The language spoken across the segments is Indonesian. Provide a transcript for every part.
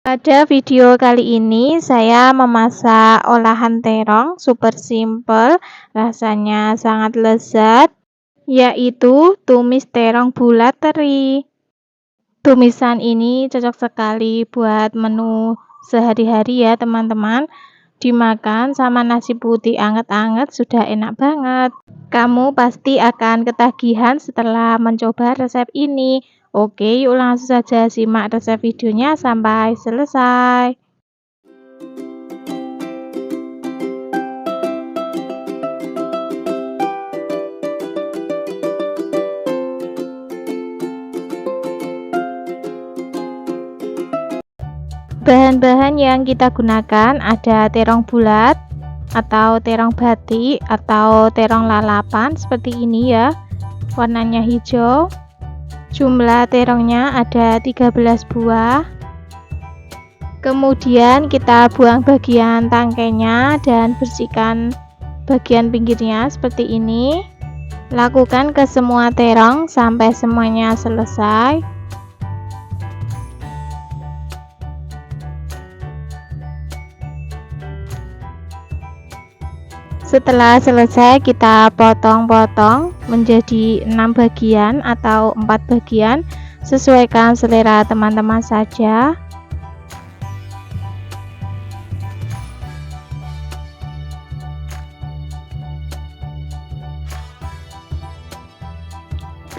Pada video kali ini saya memasak olahan terong super simple, rasanya sangat lezat, yaitu tumis terong bulat teri. Tumisan ini cocok sekali buat menu sehari-hari ya teman-teman. Dimakan sama nasi putih anget-anget sudah enak banget. Kamu pasti akan ketagihan setelah mencoba resep ini. Oke, yuk langsung saja simak resep videonya sampai selesai. Bahan-bahan yang kita gunakan ada terong bulat atau terong batik atau terong lalapan seperti ini ya. Warnanya hijau. Jumlah terongnya ada 13 buah. Kemudian kita buang bagian tangkainya dan bersihkan bagian pinggirnya seperti ini. Lakukan ke semua terong sampai semuanya selesai. Setelah selesai kita potong-potong menjadi 6 bagian atau 4 bagian, sesuaikan selera teman-teman saja.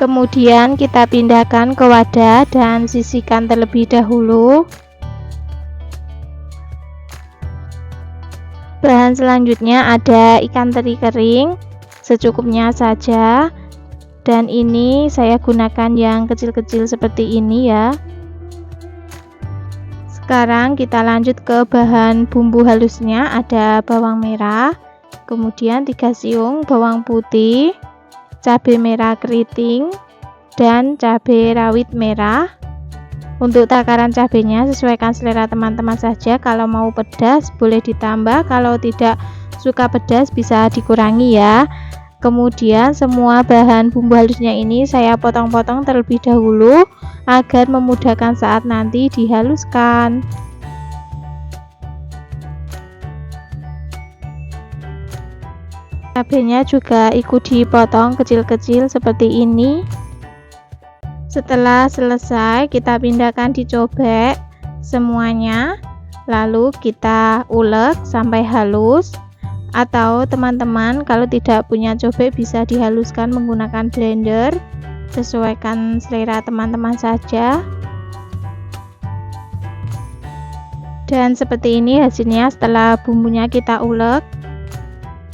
Kemudian kita pindahkan ke wadah dan sisihkan terlebih dahulu. Bahan selanjutnya ada ikan teri kering secukupnya saja, dan ini saya gunakan yang kecil-kecil seperti ini ya. Sekarang kita lanjut ke bahan bumbu halusnya. Ada bawang merah, kemudian 3 siung bawang putih, cabai merah keriting, dan cabai rawit merah. Untuk takaran cabenya sesuaikan selera teman-teman saja. Kalau mau pedas boleh ditambah, kalau tidak suka pedas bisa dikurangi ya. Kemudian semua bahan bumbu halusnya ini saya potong-potong terlebih dahulu agar memudahkan saat nanti dihaluskan. Cabenya juga ikut dipotong kecil-kecil seperti ini. Setelah selesai kita pindahkan di cobek semuanya, lalu kita ulek sampai halus, atau teman-teman kalau tidak punya cobek bisa dihaluskan menggunakan blender, sesuaikan selera teman-teman saja. Dan seperti ini hasilnya setelah bumbunya kita ulek.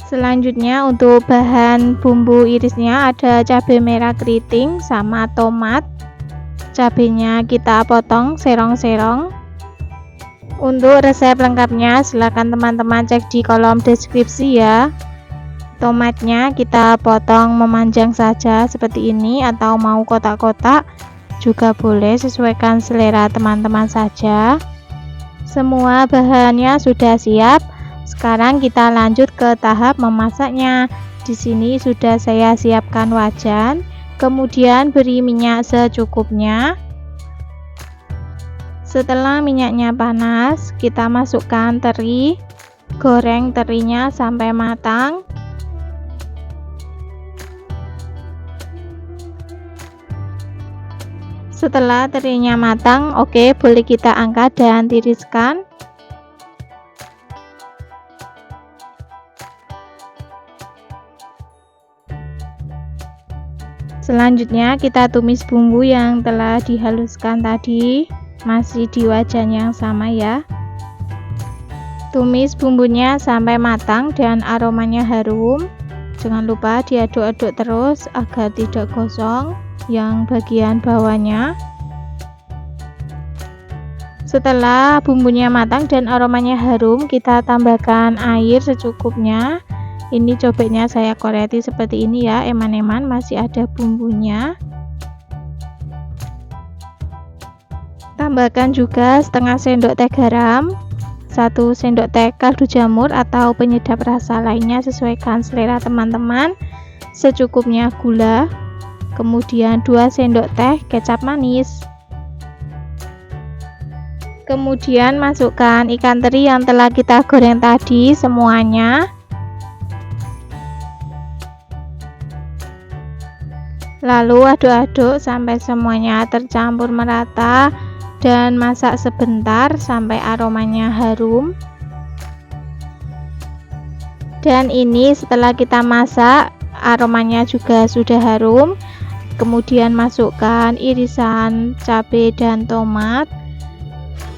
Selanjutnya untuk bahan bumbu irisnya ada cabai merah keriting sama tomat. Cabenya kita potong serong-serong. Untuk resep lengkapnya silahkan teman-teman cek di kolom deskripsi ya. Tomatnya kita potong memanjang saja seperti ini, atau mau kotak-kotak juga boleh, sesuaikan selera teman-teman saja. Semua bahannya sudah siap. Sekarang kita lanjut ke tahap memasaknya. Di sini sudah saya siapkan wajan, kemudian beri minyak secukupnya. Setelah minyaknya panas, kita masukkan teri, goreng terinya sampai matang. Setelah terinya matang, oke, boleh kita angkat dan tiriskan. Selanjutnya kita tumis bumbu yang telah dihaluskan tadi, masih di wajan yang sama ya. Tumis bumbunya sampai matang dan aromanya harum. Jangan lupa diaduk-aduk terus agar tidak gosong yang bagian bawahnya. Setelah bumbunya matang dan aromanya harum, kita tambahkan air secukupnya. Ini cobeknya saya koreti seperti ini ya, eman-eman masih ada bumbunya. Tambahkan juga setengah sendok teh garam, 1 sendok teh kaldu jamur atau penyedap rasa lainnya, sesuaikan selera teman-teman. Secukupnya gula, kemudian 2 sendok teh kecap manis. Kemudian masukkan ikan teri yang telah kita goreng tadi semuanya. Lalu aduk-aduk sampai semuanya tercampur merata dan masak sebentar sampai aromanya harum. Dan ini setelah kita masak, aromanya juga sudah harum. Kemudian masukkan irisan cabai dan tomat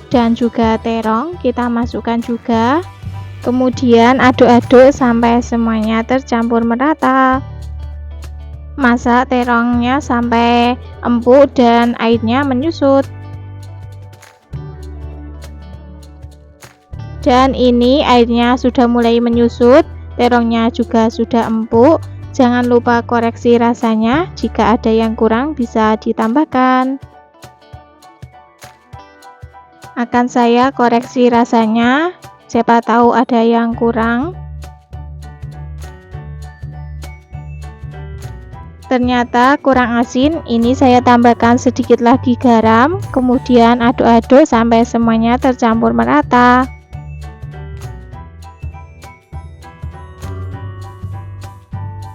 dan juga terong, kita masukkan juga. Kemudian aduk-aduk sampai semuanya tercampur merata. Masak terongnya sampai empuk dan airnya menyusut. Dan ini airnya sudah mulai menyusut, terongnya juga sudah empuk. Jangan lupa koreksi rasanya, jika ada yang kurang bisa ditambahkan. Akan saya koreksi rasanya, siapa tahu ada yang kurang. Ternyata kurang asin, ini saya tambahkan sedikit lagi garam, kemudian aduk-aduk sampai semuanya tercampur merata.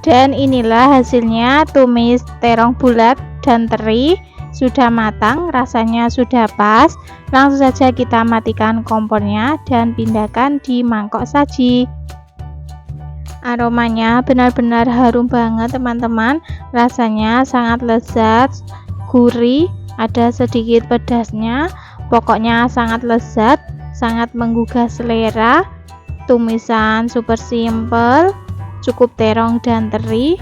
Dan inilah hasilnya, tumis terong bulat dan teri sudah matang, rasanya sudah pas. Langsung saja kita matikan kompornya dan pindahkan di mangkok saji. Aromanya benar-benar harum banget teman-teman, rasanya sangat lezat, gurih, ada sedikit pedasnya, pokoknya sangat lezat, sangat menggugah selera. Tumisan super simple, cukup terong dan teri,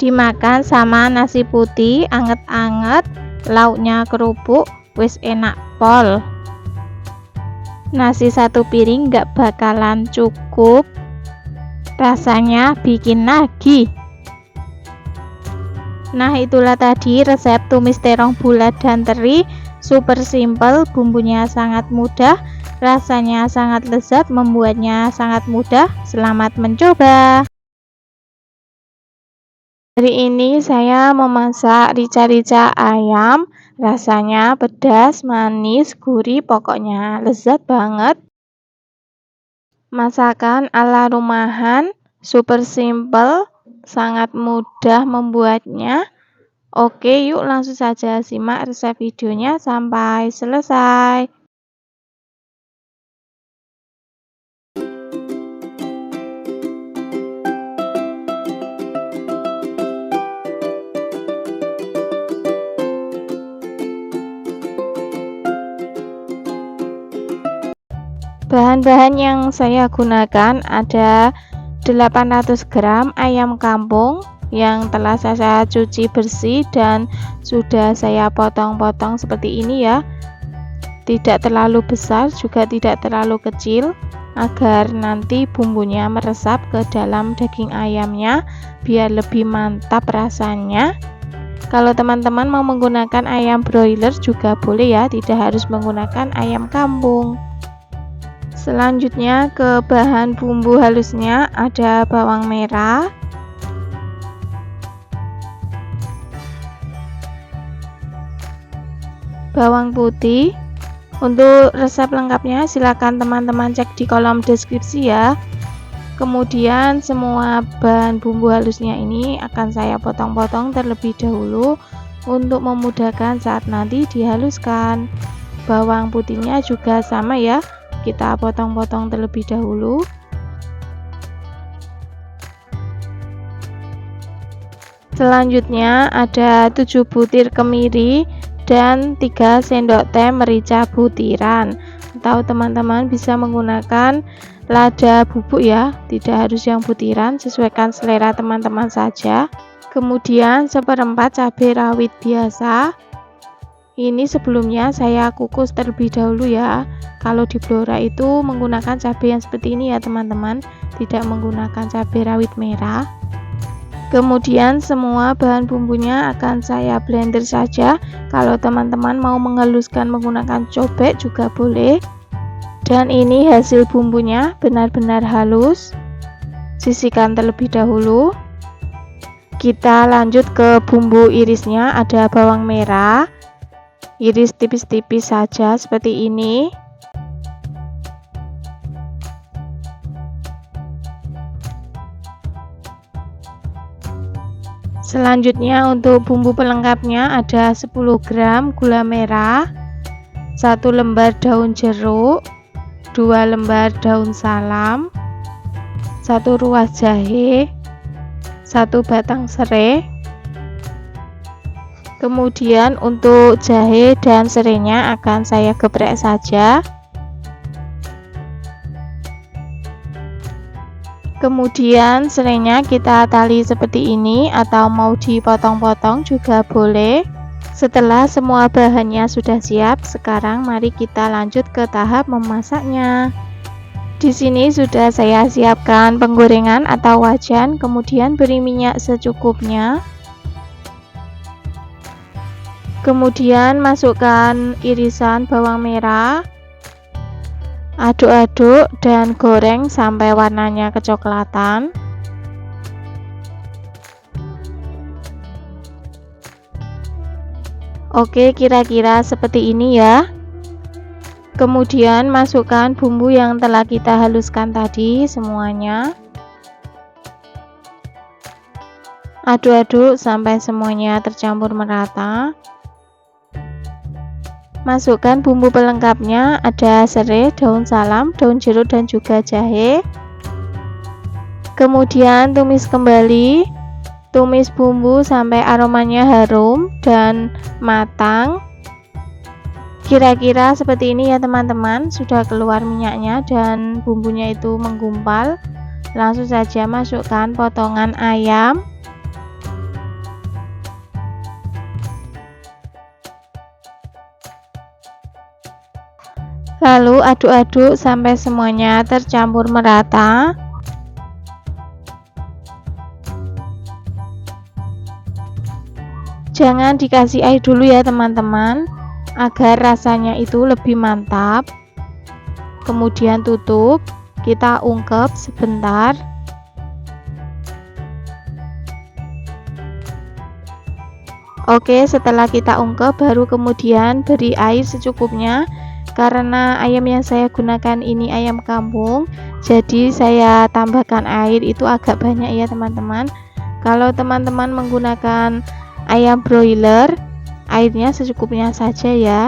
dimakan sama nasi putih anget-anget, lauknya kerupuk, wis enak pol. Nasi satu piring gak bakalan cukup, rasanya bikin nagih. Nah, itulah tadi resep tumis terong bulat dan teri, super simple, bumbunya sangat mudah, rasanya sangat lezat, membuatnya sangat mudah. Selamat mencoba. Hari ini saya memasak rica-rica ayam, rasanya pedas, manis, gurih, pokoknya lezat banget. Masakan ala rumahan, super simple, sangat mudah membuatnya. Oke, yuk langsung saja simak resep videonya sampai selesai. Bahan-bahan yang saya gunakan ada 800 gram ayam kampung yang telah saya cuci bersih dan sudah saya potong-potong seperti ini ya. Tidak terlalu besar juga tidak terlalu kecil, agar nanti bumbunya meresap ke dalam daging ayamnya biar lebih mantap rasanya. Kalau teman-teman mau menggunakan ayam broiler juga boleh ya, tidak harus menggunakan ayam kampung. Selanjutnya ke bahan bumbu halusnya ada bawang merah, bawang putih. Untuk resep lengkapnya silakan teman-teman cek di kolom deskripsi ya. Kemudian semua bahan bumbu halusnya ini akan saya potong-potong terlebih dahulu untuk memudahkan saat nanti dihaluskan. Bawang putihnya juga sama ya, kita potong-potong terlebih dahulu. Selanjutnya ada 7 butir kemiri dan 3 sendok teh merica butiran, atau teman-teman bisa menggunakan lada bubuk ya, tidak harus yang butiran, sesuaikan selera teman-teman saja. Kemudian 1/4 cabai rawit biasa, ini sebelumnya saya kukus terlebih dahulu ya. Kalau di Blora itu menggunakan cabai yang seperti ini ya teman-teman, tidak menggunakan cabai rawit merah. Kemudian semua bahan bumbunya akan saya blender saja. Kalau teman-teman mau menghaluskan menggunakan cobek juga boleh. Dan ini hasil bumbunya benar-benar halus. Sisihkan terlebih dahulu. Kita lanjut ke bumbu irisnya, ada bawang merah, iris tipis-tipis saja seperti ini. Selanjutnya untuk bumbu pelengkapnya ada 10 gram gula merah, 1 lembar daun jeruk, 2 lembar daun salam, 1 ruas jahe, 1 batang serai. Kemudian untuk jahe dan serainya akan saya geprek saja. Kemudian serainya kita tali seperti ini atau mau dipotong-potong juga boleh. Setelah semua bahannya sudah siap, sekarang mari kita lanjut ke tahap memasaknya. Di sini sudah saya siapkan penggorengan atau wajan, kemudian beri minyak secukupnya. Kemudian masukkan irisan bawang merah. Aduk-aduk dan goreng sampai warnanya kecoklatan. Oke, kira-kira seperti ini ya. Kemudian masukkan bumbu yang telah kita haluskan tadi semuanya. Aduk-aduk sampai semuanya tercampur merata. Masukkan bumbu pelengkapnya, ada serai, daun salam, daun jeruk dan juga jahe. Kemudian tumis kembali, tumis bumbu sampai aromanya harum dan matang. Kira-kira seperti ini ya teman-teman, sudah keluar minyaknya dan bumbunya itu menggumpal. Langsung saja masukkan potongan ayam. Lalu aduk-aduk sampai semuanya tercampur merata. Jangan dikasih air dulu ya teman-teman, agar rasanya itu lebih mantap. Kemudian tutup, kita ungkep sebentar. Oke, setelah kita ungkep baru kemudian beri air secukupnya. Karena ayam yang saya gunakan ini ayam kampung, jadi saya tambahkan air itu agak banyak ya teman-teman. Kalau teman-teman menggunakan ayam broiler, airnya secukupnya saja ya.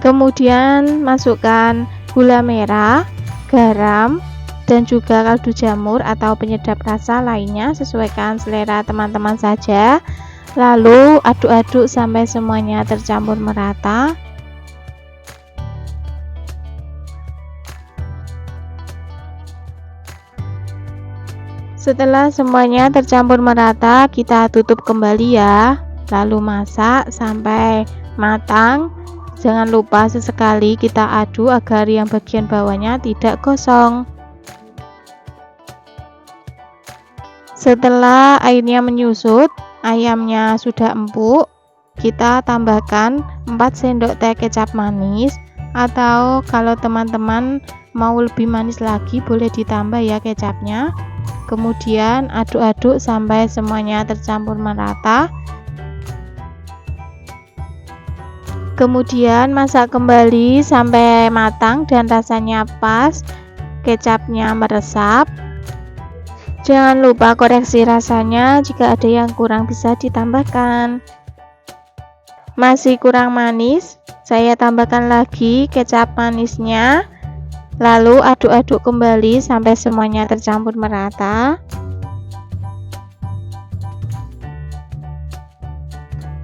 Kemudian masukkan gula merah, garam, dan juga kaldu jamur atau penyedap rasa lainnya, sesuaikan selera teman-teman saja. Lalu aduk-aduk sampai semuanya tercampur merata. Setelah semuanya tercampur merata, kita tutup kembali ya. Lalu masak sampai matang. Jangan lupa sesekali kita aduk agar yang bagian bawahnya tidak gosong. Setelah airnya menyusut, ayamnya sudah empuk, kita tambahkan 4 sendok teh kecap manis, atau kalau teman-teman mau lebih manis lagi boleh ditambah ya kecapnya. Kemudian aduk-aduk sampai semuanya tercampur merata. Kemudian masak kembali sampai matang dan rasanya pas, kecapnya meresap. Jangan lupa koreksi rasanya, jika ada yang kurang bisa ditambahkan. Masih kurang manis, saya tambahkan lagi kecap manisnya. Lalu aduk-aduk kembali sampai semuanya tercampur merata.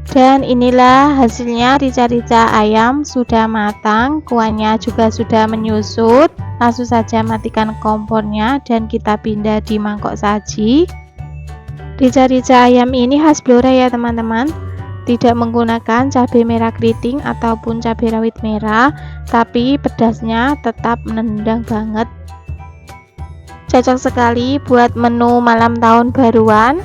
Dan inilah hasilnya, rica-rica ayam sudah matang, kuahnya juga sudah menyusut. Langsung saja matikan kompornya dan kita pindah di mangkok saji. Rica-rica ayam ini khas Blora ya teman-teman, tidak menggunakan cabai merah keriting ataupun cabai rawit merah, tapi pedasnya tetap menendang banget. Cocok sekali buat menu malam tahun baruan.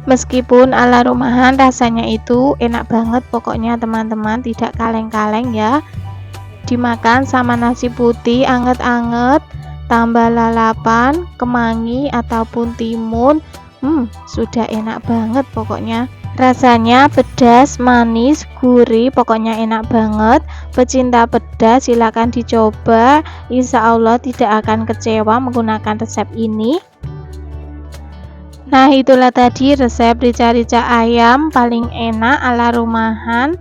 Meskipun ala rumahan, rasanya itu enak banget pokoknya teman-teman, tidak kaleng-kaleng ya. Dimakan sama nasi putih anget-anget, tambah lalapan, kemangi ataupun timun, sudah enak banget pokoknya. Rasanya pedas, manis, gurih, pokoknya enak banget. Pecinta pedas silakan dicoba. Insya Allah tidak akan kecewa menggunakan resep ini. Nah, itulah tadi resep rica-rica ayam paling enak ala rumahan.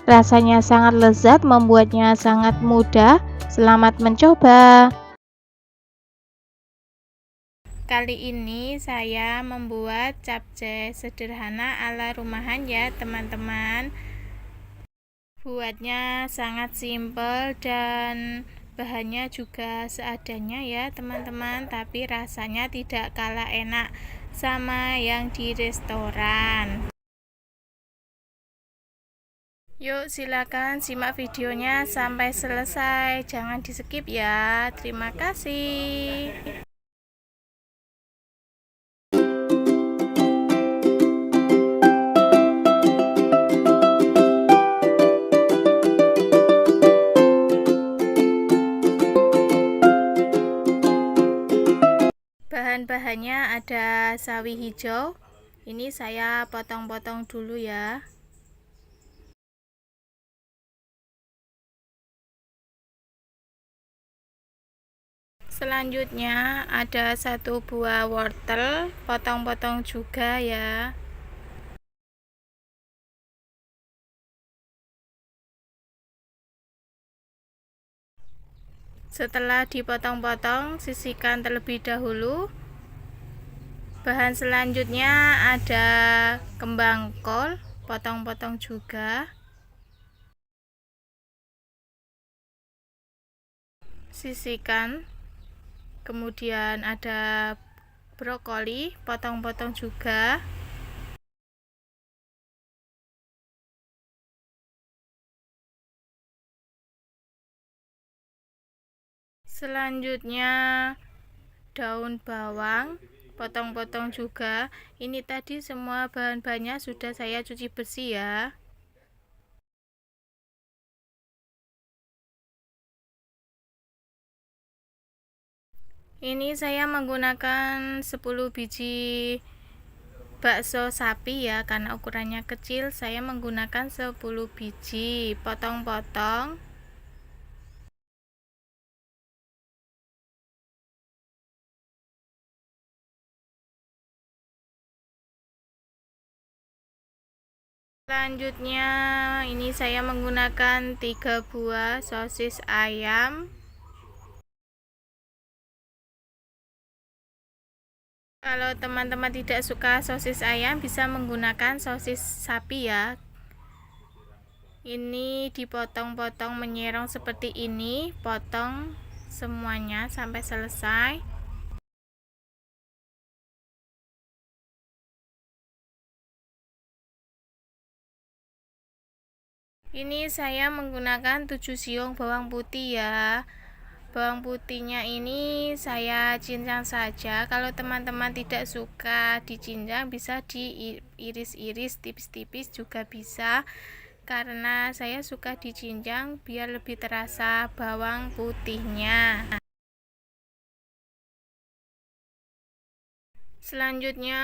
Rasanya sangat lezat, membuatnya sangat mudah. Selamat mencoba. Kali ini saya membuat capcay sederhana ala rumahan ya teman-teman. Buatnya sangat simpel dan bahannya juga seadanya ya teman-teman, tapi rasanya tidak kalah enak sama yang di restoran. Yuk silakan simak videonya sampai selesai, jangan di skip ya. Terima kasih. Bahan-bahannya ada sawi hijau. Ini saya potong-potong dulu ya. Selanjutnya ada 1 buah wortel, potong-potong juga ya. Setelah dipotong-potong, sisihkan terlebih dahulu. Bahan selanjutnya ada kembang kol, potong-potong juga. Sisihkan. Kemudian ada brokoli, potong-potong juga. Selanjutnya daun bawang, potong-potong juga. Ini tadi semua bahan-bahannya sudah saya cuci bersih ya. Ini saya menggunakan 10 biji bakso sapi ya, karena ukurannya kecil saya menggunakan 10 biji, potong-potong. Selanjutnya ini saya menggunakan 3 buah sosis ayam. Kalau teman-teman tidak suka sosis ayam, bisa menggunakan sosis sapi ya. Ini dipotong-potong menyerong seperti ini, potong semuanya sampai selesai. Ini saya menggunakan 7 siung bawang putih ya. Bawang putihnya ini saya cincang saja. Kalau teman-teman tidak suka dicincang, bisa diiris-iris tipis-tipis juga bisa. Karena saya suka dicincang biar lebih terasa bawang putihnya. Selanjutnya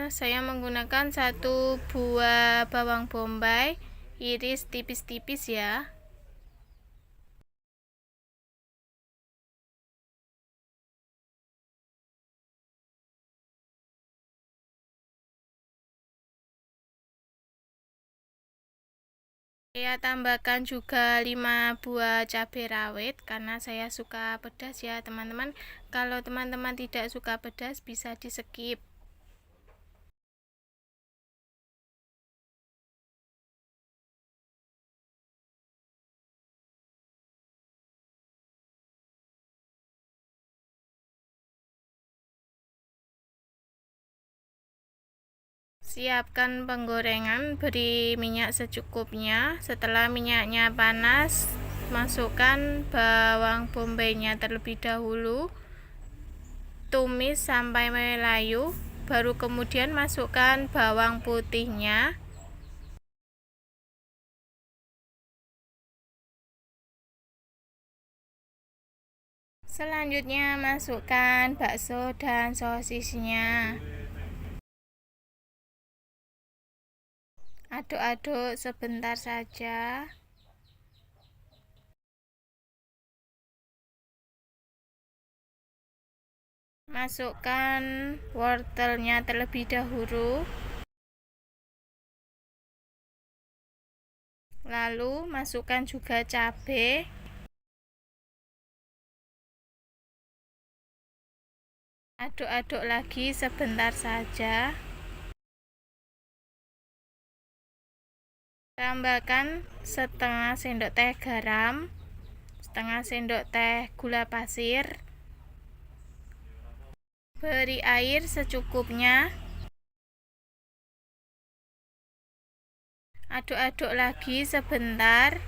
saya menggunakan 1 buah bawang bombay, iris tipis-tipis ya. Saya tambahkan juga 5 buah cabai rawit karena saya suka pedas ya teman-teman. Kalau teman-teman tidak suka pedas bisa di skip. Siapkan penggorengan, beri minyak secukupnya. Setelah minyaknya panas, masukkan bawang bombaynya terlebih dahulu. Tumis sampai melayu, baru kemudian masukkan bawang putihnya. Selanjutnya masukkan bakso dan sosisnya. Aduk-aduk sebentar saja. Masukkan wortelnya terlebih dahulu. Lalu masukkan juga cabai. Aduk-aduk lagi sebentar saja. Tambahkan setengah sendok teh garam, setengah sendok teh gula pasir. Beri air secukupnya. Aduk-aduk lagi sebentar.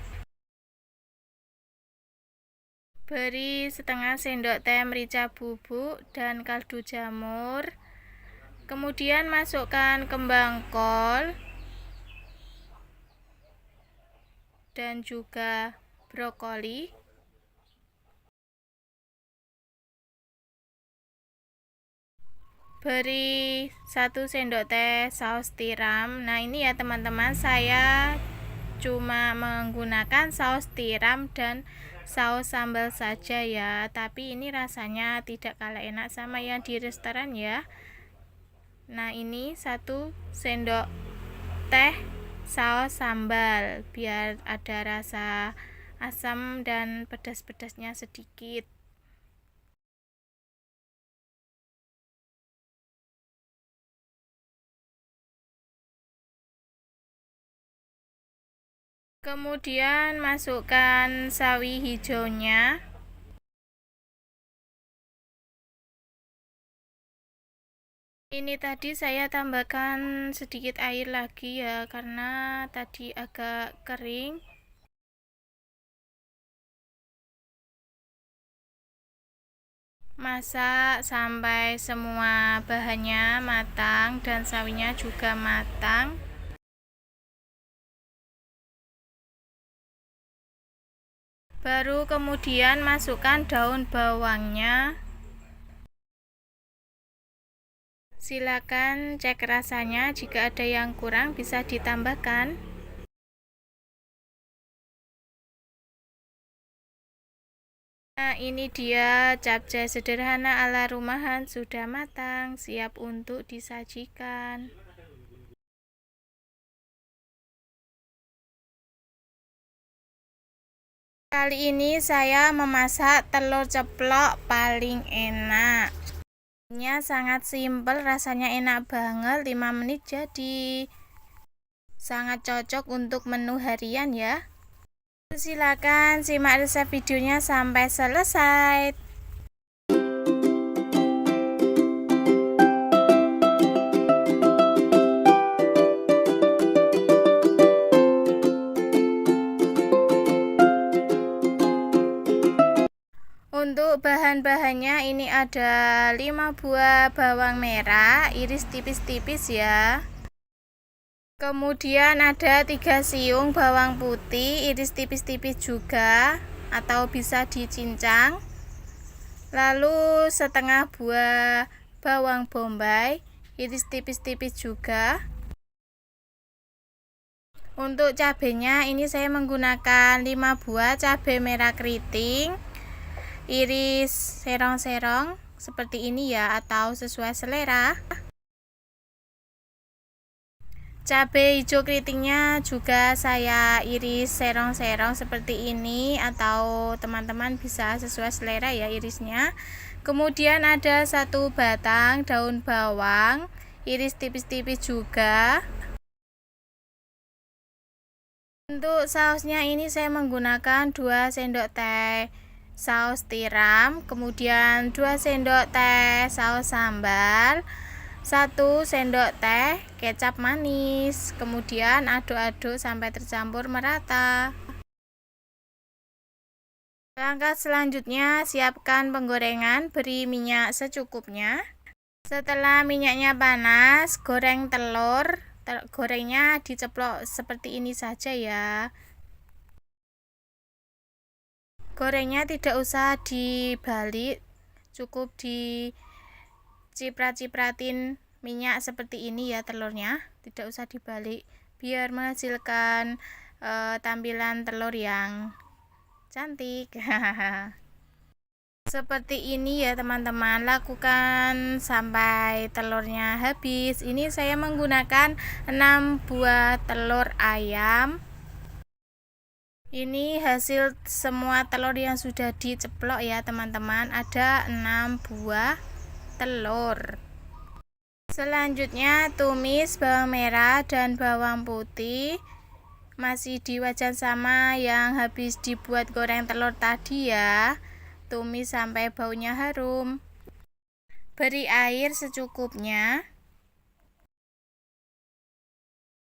Beri setengah sendok teh merica bubuk dan kaldu jamur. Kemudian masukkan kembang kol dan juga brokoli. Beri 1 sendok teh saus tiram. Nah, ini ya teman-teman, saya cuma menggunakan saus tiram dan saus sambal saja ya, tapi ini rasanya tidak kalah enak sama yang di restoran ya. Nah, ini 1 sendok teh saus sambal biar ada rasa asam dan pedas-pedasnya sedikit. Kemudian masukkan sawi hijaunya. Ini tadi saya tambahkan sedikit air lagi ya, karena tadi agak kering. Masak sampai semua bahannya matang dan sawinya juga matang. Baru kemudian masukkan daun bawangnya. Silakan cek rasanya, jika ada yang kurang bisa ditambahkan. Nah, ini dia capcay sederhana ala rumahan sudah matang, siap untuk disajikan. Kali ini saya memasak telur ceplok paling enak. Ini sangat simpel, rasanya enak banget, 5 menit jadi. Sangat cocok untuk menu harian ya. Silakan simak resep videonya sampai selesai. Untuk bahan-bahannya ini ada 5 buah bawang merah, iris tipis-tipis ya. Kemudian ada 3 siung bawang putih, iris tipis-tipis juga atau bisa dicincang. Lalu setengah buah bawang bombay, iris tipis-tipis juga. Untuk cabenya ini saya menggunakan 5 buah cabai merah keriting, iris serong-serong seperti ini ya, atau sesuai selera. Cabai hijau keritingnya juga saya iris serong-serong seperti ini, atau teman-teman bisa sesuai selera ya irisnya. Kemudian ada 1 batang daun bawang, iris tipis-tipis juga. Untuk sausnya ini saya menggunakan 2 sendok teh saus tiram, kemudian 2 sendok teh saus sambal, 1 sendok teh kecap manis. Kemudian aduk-aduk sampai tercampur merata. Langkah selanjutnya, siapkan penggorengan, beri minyak secukupnya. Setelah minyaknya panas, goreng telur. Gorengnya diceplok seperti ini saja ya. Gorengnya tidak usah dibalik, cukup diciprat-cipratin minyak seperti ini ya telurnya, tidak usah dibalik biar menghasilkan tampilan telur yang cantik. Seperti ini ya teman-teman, lakukan sampai telurnya habis. Ini saya menggunakan 6 buah telur ayam. Ini hasil semua telur yang sudah diceplok ya teman-teman, ada 6 buah telur. Selanjutnya tumis bawang merah dan bawang putih, masih di wajan sama yang habis dibuat goreng telur tadi ya. Tumis sampai baunya harum. Beri air secukupnya.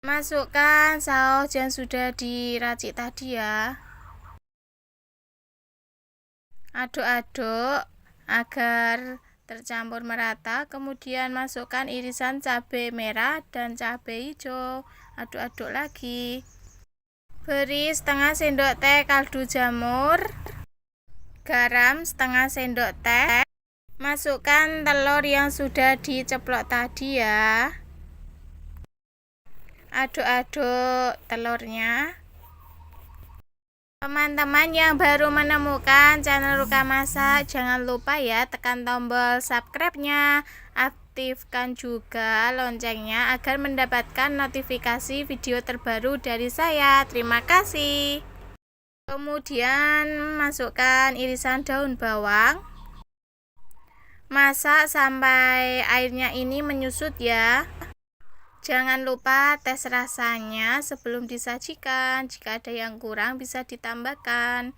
Masukkan saus yang sudah diracik tadi ya. Aduk-aduk agar tercampur merata. Kemudian masukkan irisan cabai merah dan cabai hijau. Aduk-aduk lagi. Beri setengah sendok teh kaldu jamur. Garam setengah sendok teh. Masukkan telur yang sudah diceplok tadi ya. Aduk-aduk telurnya. Teman-teman yang baru menemukan channel Ruka Masak, jangan lupa ya tekan tombol subscribe-nya, aktifkan juga loncengnya agar mendapatkan notifikasi video terbaru dari saya. Terima kasih. Kemudian masukkan irisan daun bawang. Masak sampai airnya ini menyusut ya. Jangan lupa tes rasanya sebelum disajikan. Jika ada yang kurang bisa ditambahkan.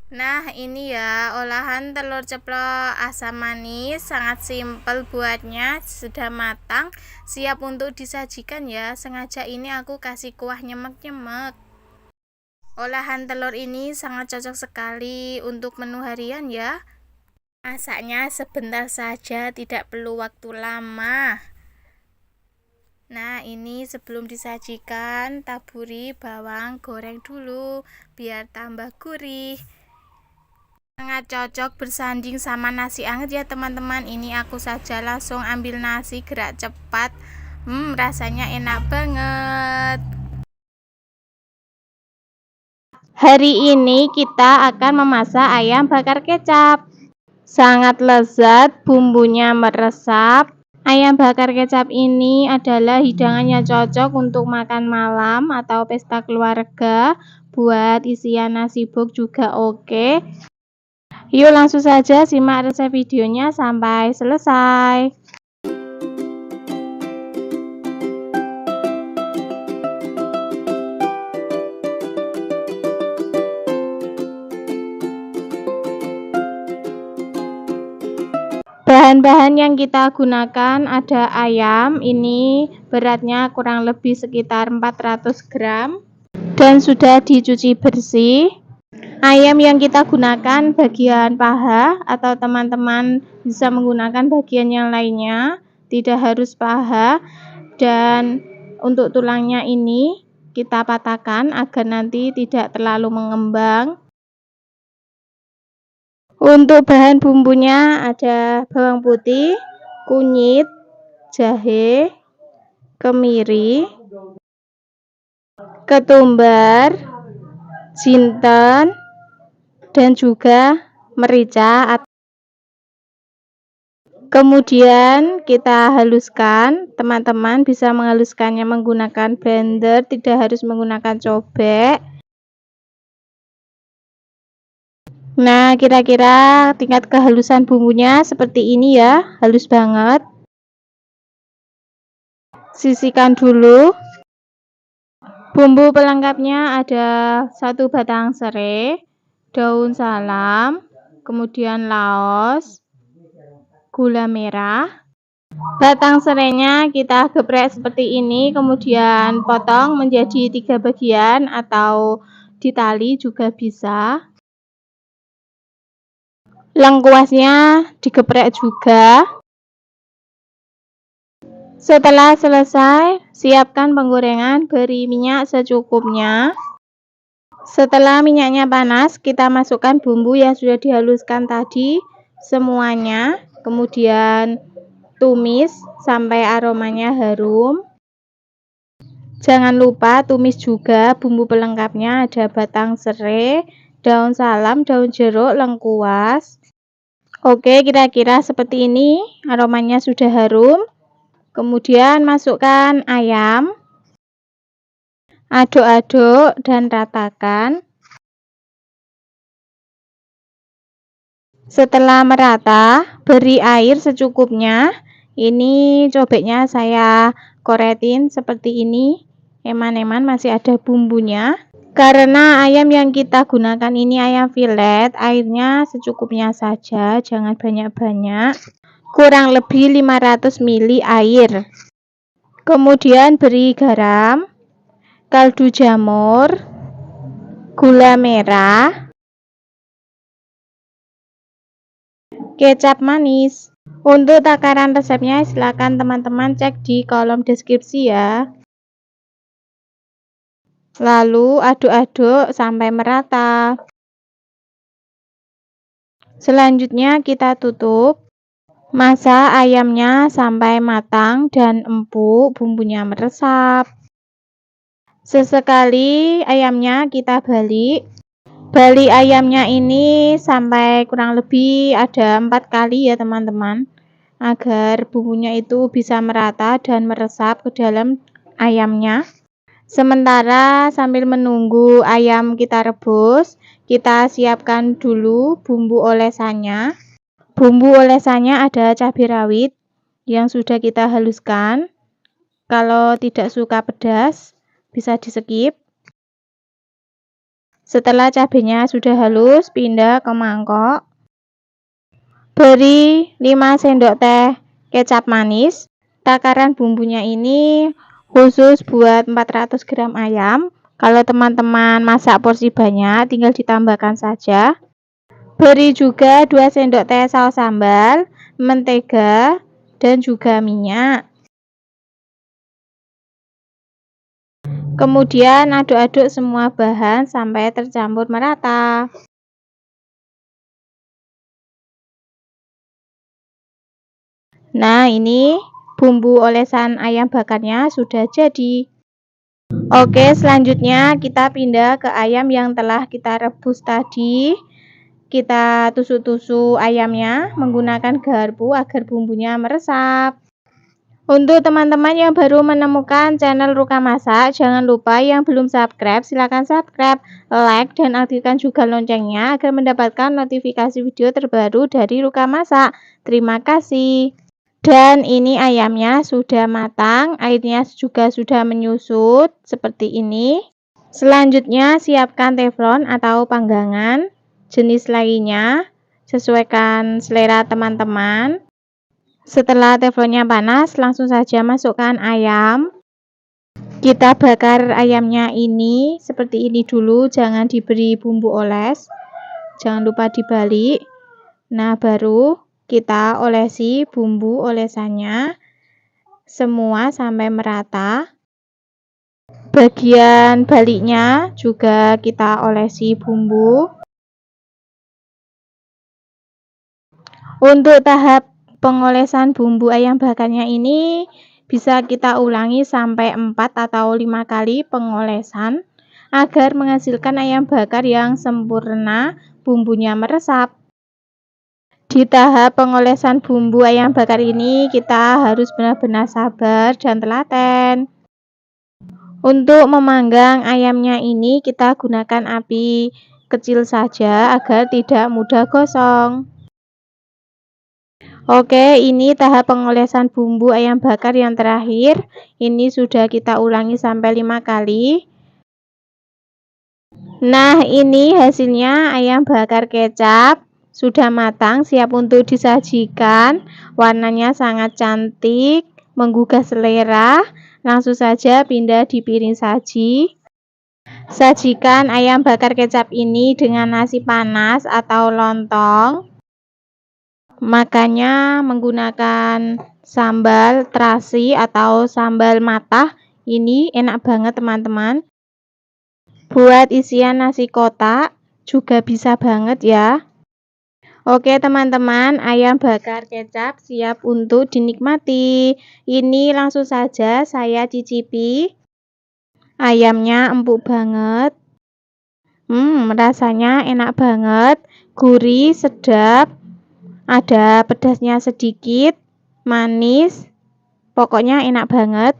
Nah, ini ya olahan telur ceplok asam manis, sangat simpel buatnya, sudah matang, siap untuk disajikan ya. Sengaja ini aku kasih kuah nyemek-nyemek. Olahan telur ini sangat cocok sekali untuk menu harian ya. Masaknya sebentar saja, tidak perlu waktu lama. Nah, ini sebelum disajikan taburi bawang goreng dulu biar tambah gurih. Sangat cocok bersanding sama nasi anget ya teman-teman. Ini aku saja langsung ambil nasi, gerak cepat. Rasanya enak banget. Hari ini kita akan memasak ayam bakar kecap. Sangat lezat, bumbunya meresap. Ayam bakar kecap ini adalah hidangan yang cocok untuk makan malam atau pesta keluarga. Buat isian nasi bok juga oke. Yuk langsung saja simak resep videonya sampai selesai. Bahan-bahan yang kita gunakan ada ayam, ini beratnya kurang lebih sekitar 400 gram dan sudah dicuci bersih. Ayam yang kita gunakan bagian paha, atau teman-teman bisa menggunakan bagian yang lainnya, tidak harus paha. Dan untuk tulangnya ini kita patahkan agar nanti tidak terlalu mengembang. Untuk bahan bumbunya ada bawang putih, kunyit, jahe, kemiri, ketumbar, jinten, dan juga merica. Kemudian kita haluskan. Teman-teman bisa menghaluskannya menggunakan blender, tidak harus menggunakan cobek. Nah, kira-kira tingkat kehalusan bumbunya seperti ini ya, halus banget. Sisihkan dulu. Bumbu pelengkapnya ada 1 batang serai, daun salam, kemudian laos, gula merah. Batang serainya kita geprek seperti ini, kemudian potong menjadi 3 bagian atau ditali juga bisa. Lengkuasnya digeprek juga. Setelah selesai, siapkan penggorengan, beri minyak secukupnya. Setelah minyaknya panas, kita masukkan bumbu yang sudah dihaluskan tadi semuanya, kemudian tumis sampai aromanya harum. Jangan lupa tumis juga bumbu pelengkapnya, ada batang serai, daun salam, daun jeruk, lengkuas. Oke, kira-kira seperti ini, aromanya sudah harum. Kemudian masukkan ayam, aduk-aduk dan ratakan. Setelah merata, beri air secukupnya. Ini cobeknya saya koretin seperti ini. Eman-eman masih ada bumbunya. Karena ayam yang kita gunakan ini ayam filet, airnya secukupnya saja, jangan banyak-banyak. Kurang lebih 500 ml air. Kemudian beri garam, kaldu jamur, gula merah, kecap manis. Untuk takaran resepnya silakan teman-teman cek di kolom deskripsi ya. Lalu aduk-aduk sampai merata. Selanjutnya kita tutup. Masak ayamnya sampai matang dan empuk, bumbunya meresap. Sesekali ayamnya kita balik. Balik ayamnya ini sampai kurang lebih ada 4 kali ya teman-teman, agar bumbunya itu bisa merata dan meresap ke dalam ayamnya. Sementara sambil menunggu ayam kita rebus, kita siapkan dulu bumbu olesannya. Bumbu olesannya ada cabai rawit yang sudah kita haluskan. Kalau tidak suka pedas, bisa di skip. Setelah cabenya sudah halus, pindah ke mangkok. Beri 5 sendok teh kecap manis. Takaran bumbunya ini khusus buat 400 gram ayam. Kalau teman-teman masak porsi banyak, tinggal ditambahkan saja. Beri juga 2 sendok teh saus sambal, mentega, dan juga minyak. Kemudian aduk-aduk semua bahan sampai tercampur merata. Nah, ini bumbu olesan ayam bakarnya sudah jadi. Oke, selanjutnya kita pindah ke ayam yang telah kita rebus tadi. Kita tusuk-tusuk ayamnya menggunakan garpu agar bumbunya meresap. Untuk teman-teman yang baru menemukan channel Ruka Masak, jangan lupa yang belum subscribe, silahkan subscribe, like, dan aktifkan juga loncengnya agar mendapatkan notifikasi video terbaru dari Ruka Masak. Terima kasih. Dan ini ayamnya sudah matang, airnya juga sudah menyusut seperti ini. Selanjutnya siapkan teflon atau panggangan jenis lainnya, sesuaikan selera teman-teman. Setelah teflonnya panas, langsung saja masukkan ayam. Kita bakar ayamnya ini seperti ini dulu, jangan diberi bumbu oles. Jangan lupa dibalik. Nah, baru kita olesi bumbu olesannya semua sampai merata. Bagian baliknya juga kita olesi bumbu. Untuk tahap pengolesan bumbu ayam bakarnya ini bisa kita ulangi sampai 4 atau 5 kali pengolesan agar menghasilkan ayam bakar yang sempurna, bumbunya meresap. Di tahap pengolesan bumbu ayam bakar ini kita harus benar-benar sabar dan telaten. Untuk memanggang ayamnya ini kita gunakan api kecil saja agar tidak mudah gosong. Oke, ini tahap pengolesan bumbu ayam bakar yang terakhir. Ini sudah kita ulangi sampai 5 kali. Nah, ini hasilnya ayam bakar kecap. Sudah matang, siap untuk disajikan. Warnanya sangat cantik, menggugah selera. Langsung saja pindah di piring saji. Sajikan ayam bakar kecap ini dengan nasi panas atau lontong. Makannya menggunakan sambal terasi atau sambal matah. Ini enak banget teman-teman. Buat isian nasi kotak juga bisa banget ya. Oke teman-teman, ayam bakar kecap siap untuk dinikmati. Ini langsung saja saya cicipi. Ayamnya empuk banget. Rasanya enak banget, gurih, sedap, ada pedasnya sedikit, manis, pokoknya enak banget.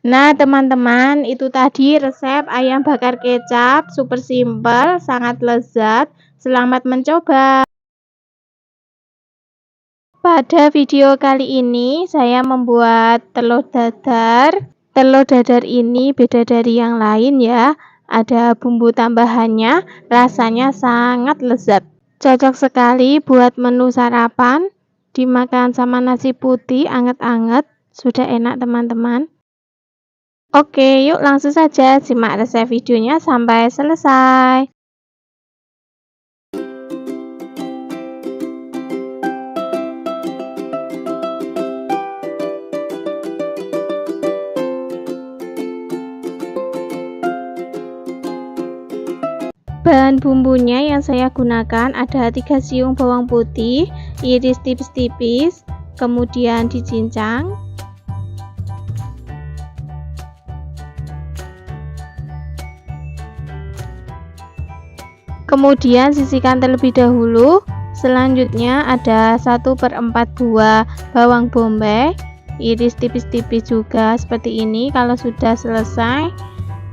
Nah, teman-teman, itu tadi resep ayam bakar kecap, super simpel, sangat lezat. Selamat mencoba. Pada video kali ini saya membuat telur dadar. Telur dadar ini beda dari yang lain ya. Ada bumbu tambahannya, rasanya sangat lezat. Cocok sekali buat menu sarapan, dimakan sama nasi putih anget-anget, sudah enak teman-teman. Oke, yuk langsung saja simak resep videonya sampai selesai. Bahan bumbunya yang saya gunakan ada 3 siung bawang putih, iris tipis-tipis, kemudian dicincang. Kemudian sisihkan terlebih dahulu. Selanjutnya ada 1/4 buah bawang bombay, iris tipis-tipis juga seperti ini. Kalau sudah selesai,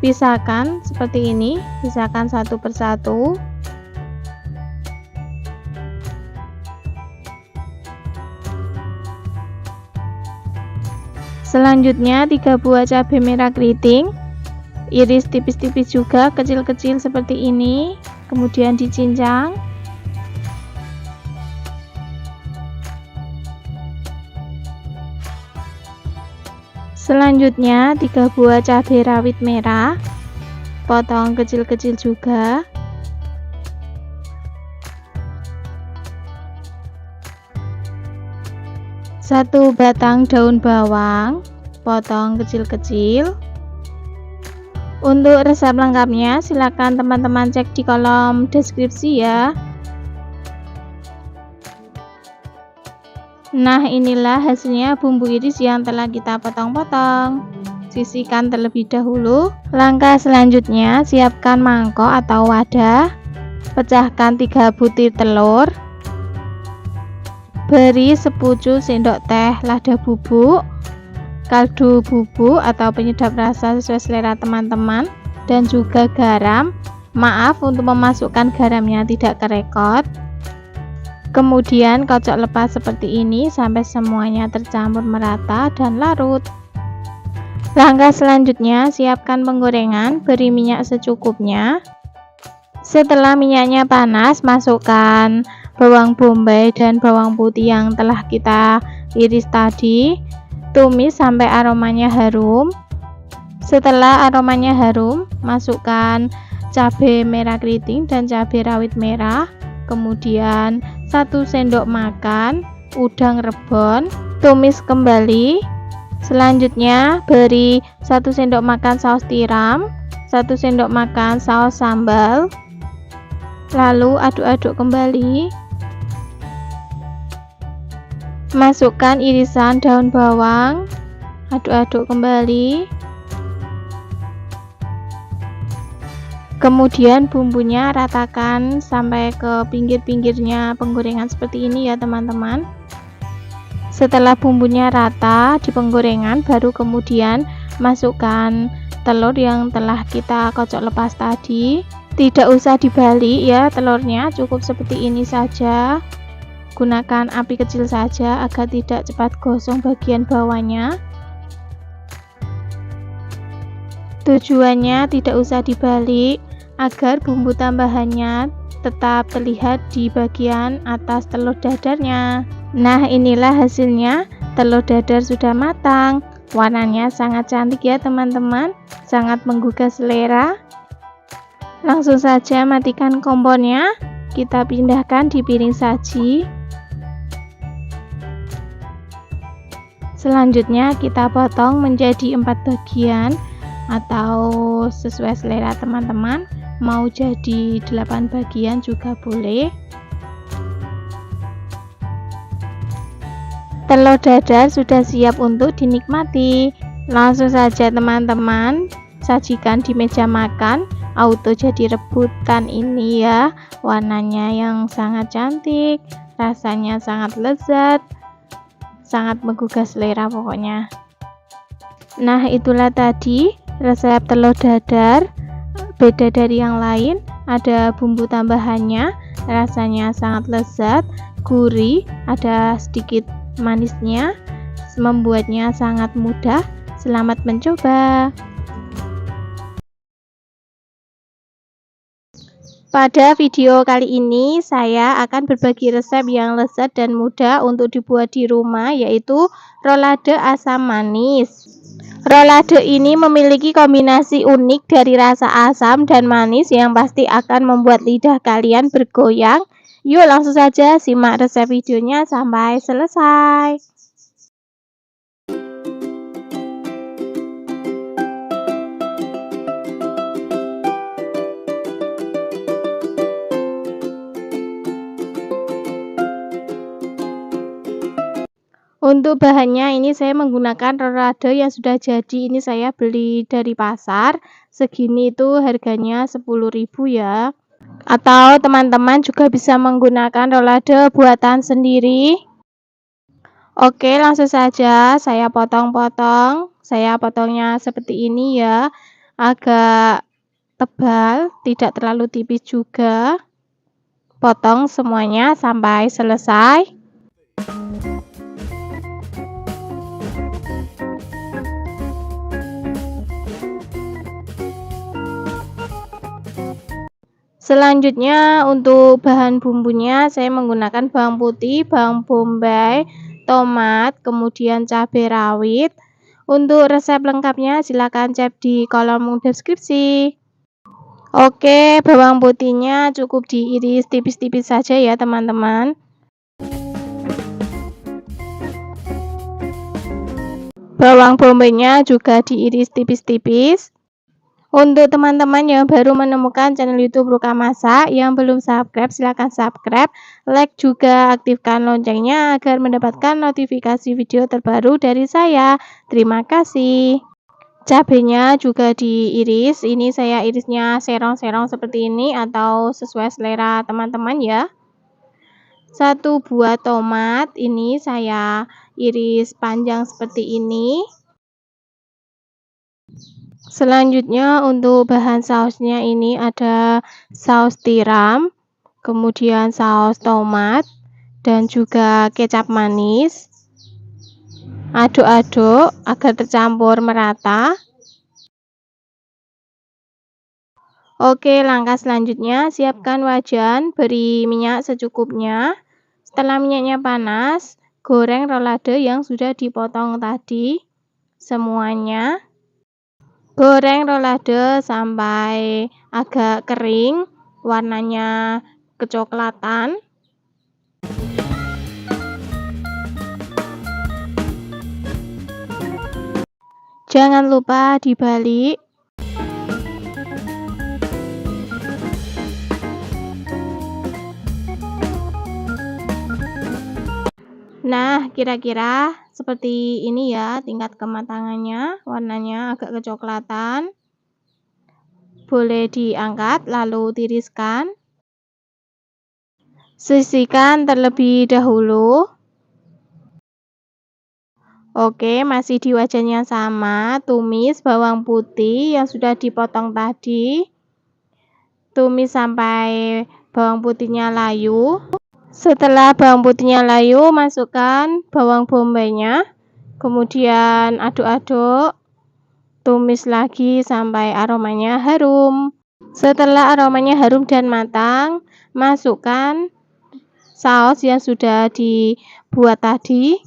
pisahkan seperti ini, pisahkan satu persatu. Selanjutnya 3 buah cabai merah keriting, iris tipis-tipis juga, kecil-kecil seperti ini, kemudian dicincang. Selanjutnya 3 buah cabai rawit merah, potong kecil-kecil juga. Satu batang daun bawang, potong kecil-kecil. Untuk resep lengkapnya silakan teman-teman cek di kolom deskripsi ya. Nah, inilah hasilnya bumbu iris yang telah kita potong-potong. Sisihkan terlebih dahulu. Langkah selanjutnya, siapkan mangkok atau wadah. Pecahkan 3 butir telur. Beri sepucuk sendok teh lada bubuk, kaldu bubuk atau penyedap rasa sesuai selera teman-teman, dan juga garam. Maaf untuk memasukkan garamnya tidak kerekot. Kemudian kocok lepas seperti ini sampai semuanya tercampur merata dan larut. Langkah selanjutnya, siapkan penggorengan, beri minyak secukupnya. Setelah minyaknya panas, masukkan bawang bombay dan bawang putih yang telah kita iris tadi. Tumis sampai aromanya harum. Setelah aromanya harum, masukkan cabai merah keriting dan cabai rawit merah. Kemudian 1 sendok makan udang rebon, tumis kembali. Selanjutnya beri 1 sendok makan saus tiram, 1 sendok makan saus sambal, lalu aduk-aduk kembali. Masukkan irisan daun bawang, aduk-aduk kembali. Kemudian bumbunya ratakan sampai ke pinggir-pinggirnya penggorengan seperti ini ya teman-teman. Setelah bumbunya rata di penggorengan, baru kemudian masukkan telur yang telah kita kocok lepas tadi. Tidak usah dibalik ya telurnya, cukup seperti ini saja. Gunakan api kecil saja agar tidak cepat gosong bagian bawahnya. Tujuannya tidak usah dibalik agar bumbu tambahannya tetap terlihat di bagian atas telur dadarnya. Nah, inilah hasilnya. Telur dadar sudah matang. Warnanya sangat cantik ya teman-teman, sangat menggugah selera. Langsung saja matikan kompornya. Kita pindahkan di piring saji. Selanjutnya kita potong menjadi 4 bagian atau sesuai selera teman-teman, mau jadi 8 bagian juga boleh. Telur dadar sudah siap untuk dinikmati. Langsung saja teman-teman, sajikan di meja makan, auto jadi rebutan ini ya. Warnanya yang sangat cantik, rasanya sangat lezat, sangat menggugah selera pokoknya. Nah, itulah tadi resep telur dadar. Beda dari yang lain, ada bumbu tambahannya, rasanya sangat lezat, gurih, ada sedikit manisnya, membuatnya sangat mudah. Selamat mencoba. Pada video kali ini saya akan berbagi resep yang lezat dan mudah untuk dibuat di rumah, yaitu rolade asam manis. Rolade ini memiliki kombinasi unik dari rasa asam dan manis yang pasti akan membuat lidah kalian bergoyang. Yuk langsung saja simak resep videonya sampai selesai. Untuk bahannya ini saya menggunakan rolade yang sudah jadi, ini saya beli dari pasar. Segini itu harganya 10.000 ya. Atau teman-teman juga bisa menggunakan rolade buatan sendiri. Oke, langsung saja saya potong-potong. Saya potongnya seperti ini ya. Agak tebal, tidak terlalu tipis juga. Potong semuanya sampai selesai. Selanjutnya untuk bahan bumbunya saya menggunakan bawang putih, bawang bombay, tomat, kemudian cabai rawit. Untuk resep lengkapnya silakan cek di kolom deskripsi. Oke, bawang putihnya cukup diiris tipis-tipis saja ya teman-teman. Bawang bombaynya juga diiris tipis-tipis. Untuk teman-teman yang baru menemukan channel YouTube Ruka Masak, yang belum subscribe silahkan subscribe, like juga aktifkan loncengnya agar mendapatkan notifikasi video terbaru dari saya. Terima kasih. Cabenya juga diiris, ini saya irisnya serong-serong seperti ini atau sesuai selera teman-teman ya. 1 buah tomat ini saya iris panjang seperti ini. Selanjutnya untuk bahan sausnya ini ada saus tiram, kemudian saus tomat, dan juga kecap manis. Aduk-aduk agar tercampur merata. Oke, langkah selanjutnya siapkan wajan, beri minyak secukupnya. Setelah minyaknya panas, goreng rolade yang sudah dipotong tadi semuanya. Goreng rolade sampai agak kering, warnanya kecoklatan. Jangan lupa dibalik. Nah, kira-kira seperti ini ya tingkat kematangannya, warnanya agak kecoklatan. Boleh diangkat lalu tiriskan. Sisihkan terlebih dahulu. Oke, masih di wajan yang sama, tumis bawang putih yang sudah dipotong tadi. Tumis sampai bawang putihnya layu. Setelah bawang putihnya layu, masukkan bawang bombaynya, kemudian aduk-aduk, tumis lagi sampai aromanya harum. Setelah aromanya harum dan matang, masukkan saus yang sudah dibuat tadi.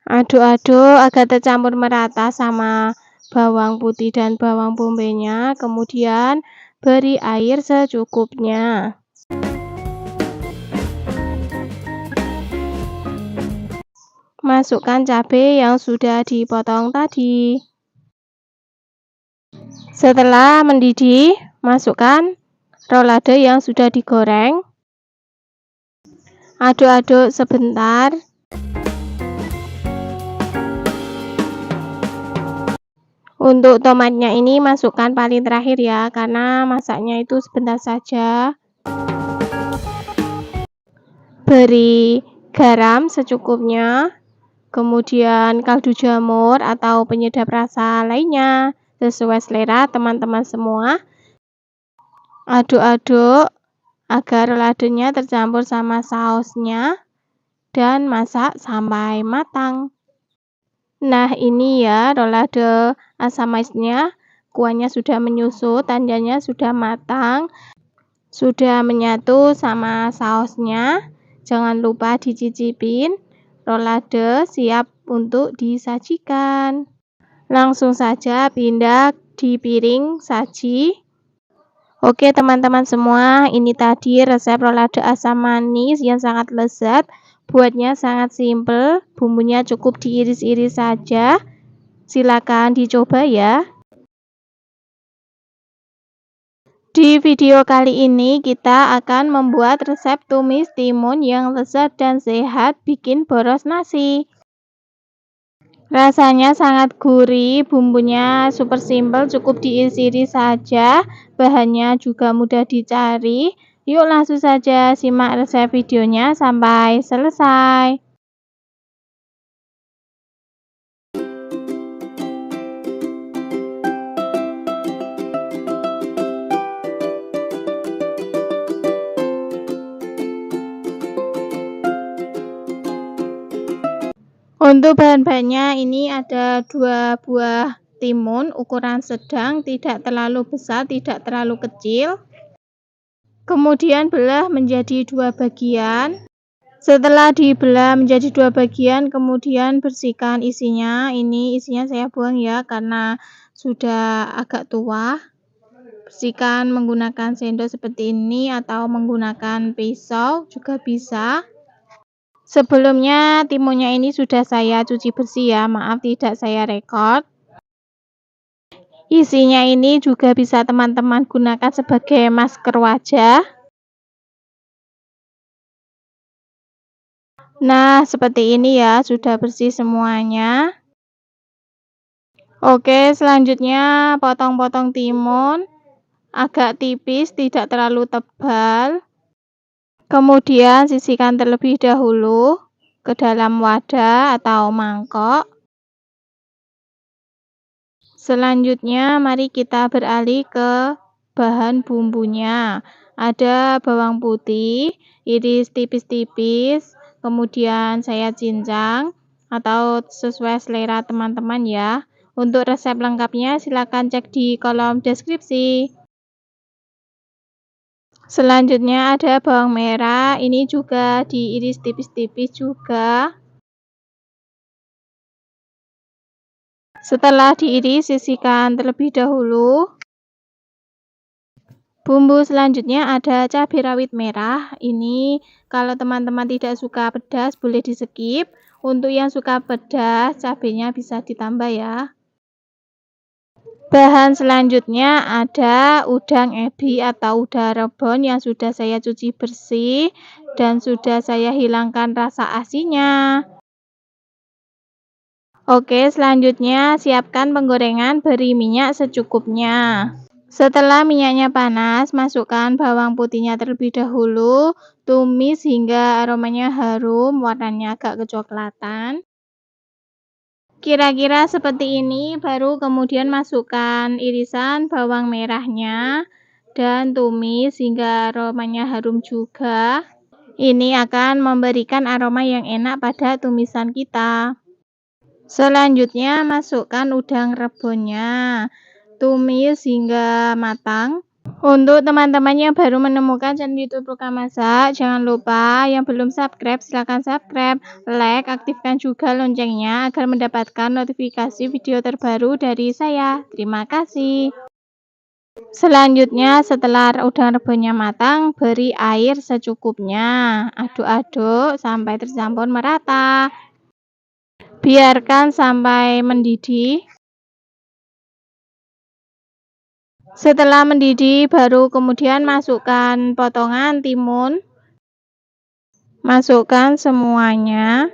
Aduk-aduk agar tercampur merata sama bawang putih dan bawang bombaynya, kemudian beri air secukupnya. Masukkan cabai yang sudah dipotong tadi. Setelah mendidih, masukkan rolade yang sudah digoreng. Aduk-aduk sebentar. Untuk tomatnya ini masukkan paling terakhir ya, karena masaknya itu sebentar saja. Beri garam secukupnya, kemudian kaldu jamur atau penyedap rasa lainnya sesuai selera teman-teman semua. Aduk-aduk agar roladenya tercampur sama sausnya dan masak sampai matang. Nah, ini ya rolade asam maiznya, kuahnya sudah menyusut, tandanya sudah matang, sudah menyatu sama sausnya. Jangan lupa dicicipin, rolade siap untuk disajikan. Langsung saja pindah di piring saji. Oke teman-teman semua, ini tadi resep rolade asam manis yang sangat lezat. Buatnya sangat simpel, bumbunya cukup diiris-iris saja. Silakan dicoba ya. Di video kali ini kita akan membuat resep tumis timun yang lezat dan sehat bikin boros nasi. Rasanya sangat gurih, bumbunya super simpel, cukup diiris-iris saja. Bahannya juga mudah dicari. Yuk langsung saja simak resep videonya sampai selesai. Untuk bahan-bahannya ini ada 2 buah timun ukuran sedang, tidak terlalu besar, tidak terlalu kecil. Kemudian belah menjadi 2 bagian. Setelah dibelah menjadi 2 bagian, kemudian bersihkan isinya. Ini isinya saya buang ya karena sudah agak tua. Bersihkan menggunakan sendok seperti ini atau menggunakan pisau juga bisa. Sebelumnya timunnya ini sudah saya cuci bersih ya, maaf tidak saya rekod. Isinya ini juga bisa teman-teman gunakan sebagai masker wajah. Nah, seperti ini ya, sudah bersih semuanya. Oke, selanjutnya potong-potong timun agak tipis, tidak terlalu tebal. Kemudian sisihkan terlebih dahulu ke dalam wadah atau mangkok. Selanjutnya, mari kita beralih ke bahan bumbunya. Ada bawang putih, iris tipis-tipis, kemudian saya cincang atau sesuai selera teman-teman ya. Untuk resep lengkapnya silakan cek di kolom deskripsi. Selanjutnya ada bawang merah, ini juga diiris tipis-tipis juga. Setelah diiris, sisihkan terlebih dahulu. Bumbu selanjutnya ada cabai rawit merah. Ini kalau teman-teman tidak suka pedas boleh di-skip. Untuk yang suka pedas, cabainya bisa ditambah ya. Bahan selanjutnya ada udang ebi atau udang rebon yang sudah saya cuci bersih dan sudah saya hilangkan rasa asinnya. Oke, selanjutnya siapkan penggorengan, beri minyak secukupnya. Setelah minyaknya panas, masukkan bawang putihnya terlebih dahulu, tumis hingga aromanya harum, warnanya agak kecoklatan. Kira-kira seperti ini, baru kemudian masukkan irisan bawang merahnya dan tumis hingga aromanya harum juga. Ini akan memberikan aroma yang enak pada tumisan kita. Selanjutnya masukkan udang rebonnya, tumis hingga matang. Untuk teman-teman yang baru menemukan channel YouTube Ruka Masak, jangan lupa yang belum subscribe silahkan subscribe, like, aktifkan juga loncengnya agar mendapatkan notifikasi video terbaru dari saya. Terima kasih. Selanjutnya setelah udang rebonnya matang, beri air secukupnya. Aduk-aduk sampai tercampur merata. Biarkan sampai mendidih. Setelah mendidih, baru kemudian masukkan potongan timun. Masukkan semuanya.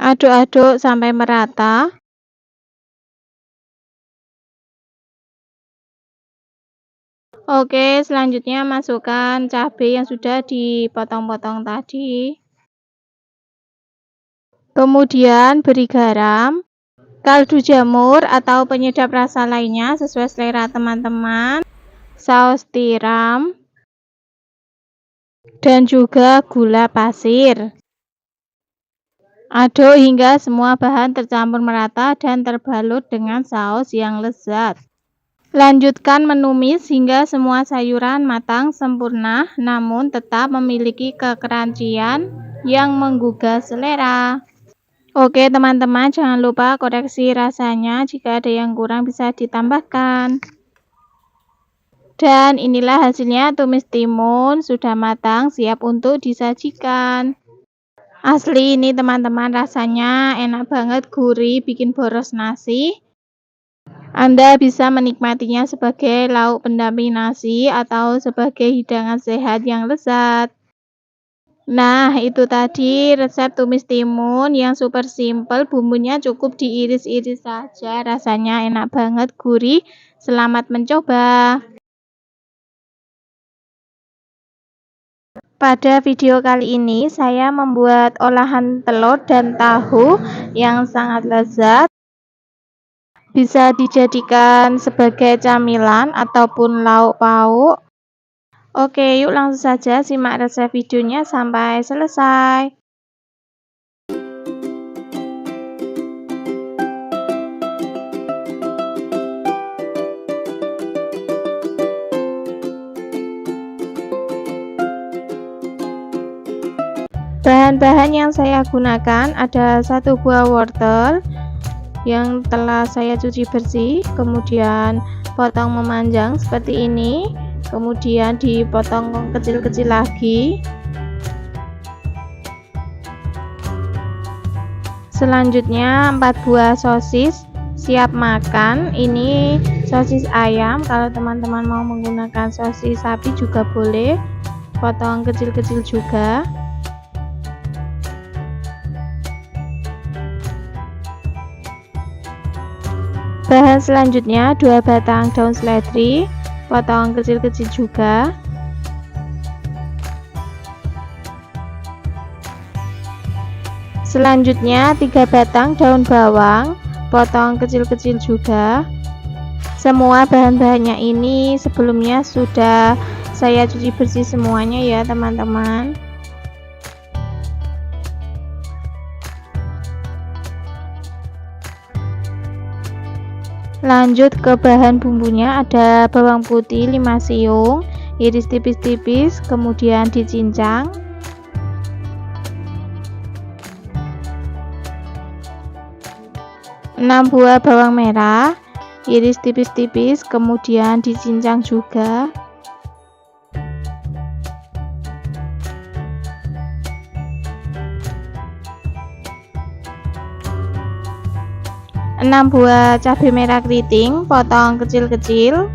Aduk-aduk sampai merata. Oke, selanjutnya masukkan cabai yang sudah dipotong-potong tadi. Kemudian beri garam, kaldu jamur atau penyedap rasa lainnya sesuai selera teman-teman, saus tiram, dan juga gula pasir. Aduk hingga semua bahan tercampur merata dan terbalut dengan saus yang lezat. Lanjutkan menumis hingga semua sayuran matang sempurna, namun tetap memiliki kekerancian yang menggugah selera. Oke teman-teman, jangan lupa koreksi rasanya, jika ada yang kurang bisa ditambahkan. Dan inilah hasilnya, tumis timun sudah matang, siap untuk disajikan. Asli ini teman-teman, rasanya enak banget, gurih, bikin boros nasi. Anda bisa menikmatinya sebagai lauk pendamping nasi atau sebagai hidangan sehat yang lezat. Nah, itu tadi resep tumis timun yang super simple, bumbunya cukup diiris-iris saja, rasanya enak banget, gurih. Selamat mencoba. Pada video kali ini saya membuat olahan telur dan tahu yang sangat lezat. Bisa dijadikan sebagai camilan ataupun lauk pauk. Oke, yuk langsung saja simak resep videonya sampai selesai. Bahan-bahan yang saya gunakan ada 1 buah wortel yang telah saya cuci bersih, kemudian potong memanjang seperti ini, kemudian dipotong kecil-kecil lagi. Selanjutnya 4 buah sosis siap makan. Ini sosis ayam, kalau teman-teman mau menggunakan sosis sapi juga boleh, potong kecil-kecil juga. Bahan selanjutnya 2 batang daun seledri, potong kecil-kecil juga. Selanjutnya 3 batang daun bawang, potong kecil-kecil juga. Semua bahan-bahannya ini sebelumnya sudah saya cuci bersih semuanya ya teman-teman. Lanjut ke bahan bumbunya, ada bawang putih 5 siung, iris tipis-tipis, kemudian dicincang. Enam buah bawang merah, iris tipis-tipis, kemudian dicincang juga. 6 buah cabai merah keriting, potong kecil-kecil.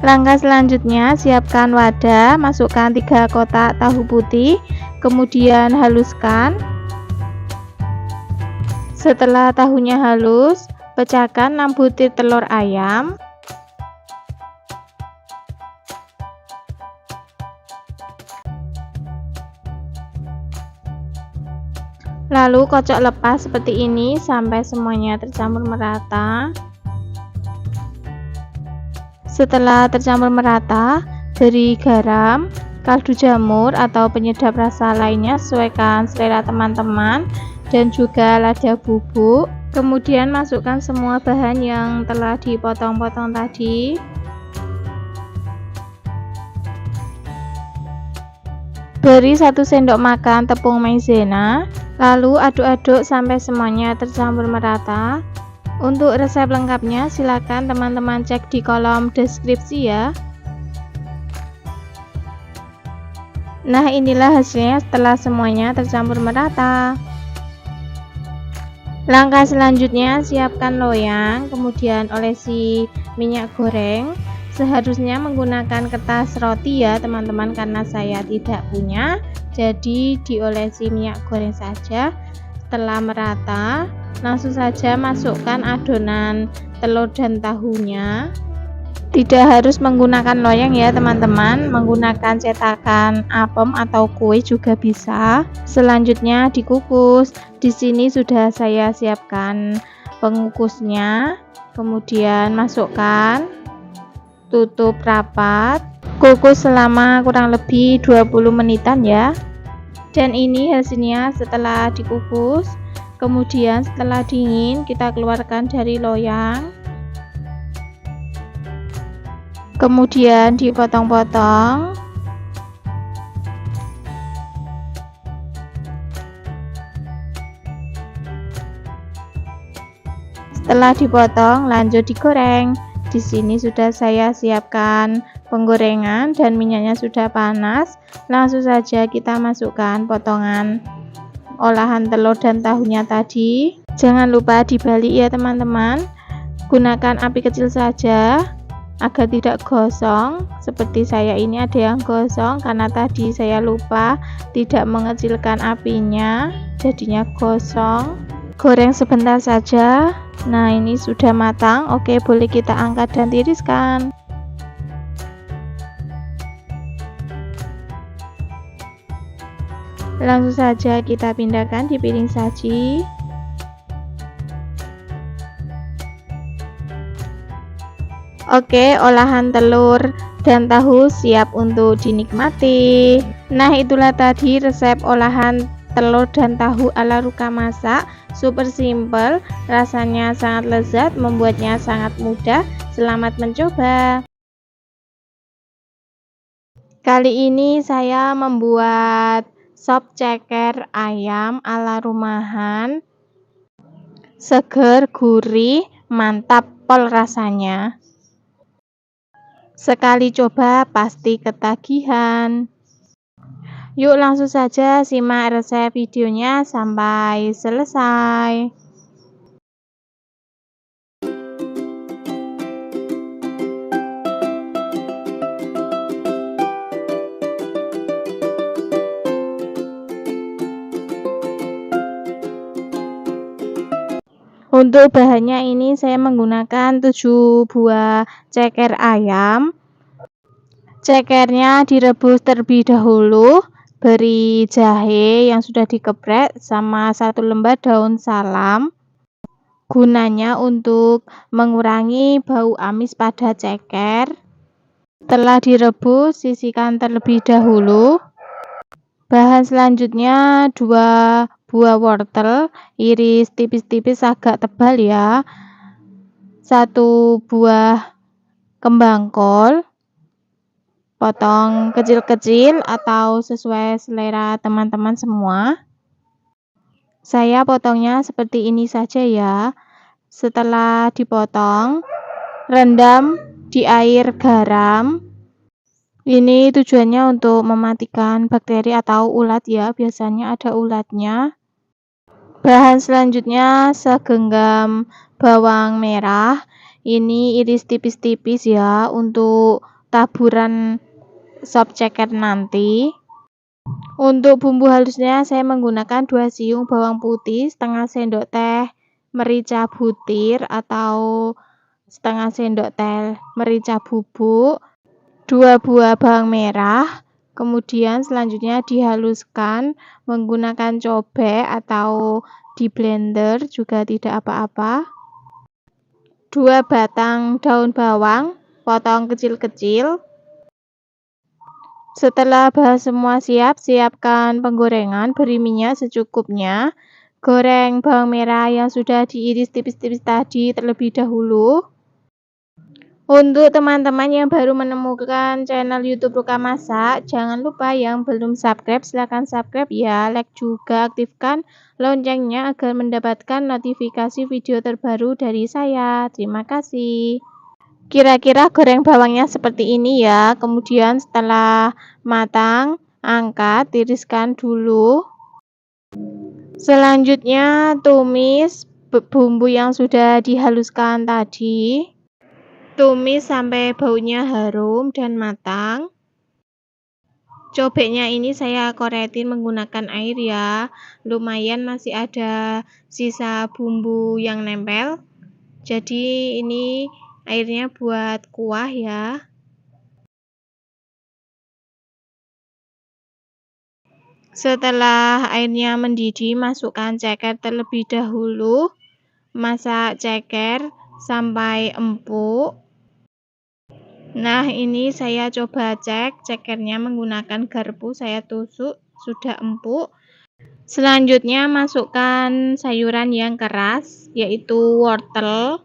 Langkah selanjutnya, siapkan wadah, masukkan 3 kotak tahu putih, kemudian haluskan. Setelah tahunya halus, pecahkan 6 butir telur ayam. Lalu kocok lepas seperti ini sampai semuanya tercampur merata. Setelah tercampur merata, beri garam, kaldu jamur atau penyedap rasa lainnya, sesuaikan selera teman-teman, dan juga lada bubuk. Kemudian masukkan semua bahan yang telah dipotong-potong tadi. Beri 1 sendok makan tepung maizena. Lalu aduk-aduk sampai semuanya tercampur merata. Untuk resep lengkapnya silakan teman-teman cek di kolom deskripsi ya. Nah, inilah hasilnya setelah semuanya tercampur merata. Langkah selanjutnya, siapkan loyang, kemudian olesi minyak goreng. Seharusnya menggunakan kertas roti ya teman-teman, karena saya tidak punya, jadi diolesi minyak goreng saja. Setelah merata, langsung saja masukkan adonan telur dan tahunya. Tidak harus menggunakan loyang ya teman-teman, menggunakan cetakan apem atau kue juga bisa. Selanjutnya dikukus. Di sini sudah saya siapkan pengukusnya. Kemudian masukkan, tutup rapat, kukus selama kurang lebih 20 menitan ya. Dan ini hasilnya setelah dikukus. Kemudian setelah dingin kita keluarkan dari loyang. Kemudian dipotong-potong. Setelah dipotong, lanjut digoreng. Di sini sudah saya siapkan penggorengan dan minyaknya sudah panas. Langsung saja kita masukkan potongan olahan telur dan tahunya tadi. Jangan lupa dibalik ya teman-teman. Gunakan api kecil saja agar tidak gosong. Seperti saya ini ada yang gosong karena tadi saya lupa tidak mengecilkan apinya, jadinya gosong. Goreng sebentar saja. Nah, ini sudah matang. Oke, boleh kita angkat dan tiriskan. Langsung saja kita pindahkan di piring saji. Oke, olahan telur dan tahu siap untuk dinikmati. Nah, itulah tadi resep olahan telur dan tahu ala Ruka Masak. Super simple, rasanya sangat lezat, membuatnya sangat mudah. Selamat mencoba. Kali ini saya membuat sop ceker ayam ala rumahan. Seger, gurih, mantap pol rasanya. Sekali coba pasti ketagihan. Yuk langsung saja simak resep videonya sampai selesai. Untuk bahannya ini saya menggunakan 7 buah ceker ayam. Cekernya direbus terlebih dahulu, beri jahe yang sudah dikeprek sama 1 lembar daun salam. Gunanya untuk mengurangi bau amis pada ceker. Setelah direbus, sisihkan terlebih dahulu. Bahan selanjutnya 2 buah wortel, iris tipis-tipis agak tebal ya. 1 buah kembang kol, potong kecil-kecil atau sesuai selera teman-teman semua. Saya potongnya seperti ini saja ya. Setelah dipotong, rendam di air garam. Ini tujuannya untuk mematikan bakteri atau ulat ya, biasanya ada ulatnya. Bahan selanjutnya segenggam bawang merah. Ini iris tipis-tipis ya untuk taburan sop ceker nanti. Untuk bumbu halusnya saya menggunakan 2 siung bawang putih, setengah sendok teh merica butir atau setengah sendok teh merica bubuk, 2 buah bawang merah. Kemudian selanjutnya dihaluskan menggunakan cobek atau di blender juga tidak apa-apa. 2 batang daun bawang, potong kecil-kecil. Setelah bahan semua siap, siapkan penggorengan, beri minyak secukupnya. Goreng bawang merah yang sudah diiris tipis-tipis tadi terlebih dahulu. Untuk teman-teman yang baru menemukan channel YouTube Ruka Masak, jangan lupa yang belum subscribe silahkan subscribe ya, like juga, aktifkan loncengnya agar mendapatkan notifikasi video terbaru dari saya. Terima kasih. Kira-kira goreng bawangnya seperti ini ya. Kemudian setelah matang, angkat, tiriskan dulu. Selanjutnya tumis bumbu yang sudah dihaluskan tadi. Tumis sampai baunya harum dan matang. Cobeknya ini saya koretin menggunakan air ya. Lumayan masih ada sisa bumbu yang nempel. Jadi ini airnya buat kuah ya. Setelah airnya mendidih, masukkan ceker terlebih dahulu. Masak ceker sampai empuk. Nah, ini saya coba cek cekernya menggunakan garpu, saya tusuk sudah empuk. Selanjutnya masukkan sayuran yang keras, yaitu wortel.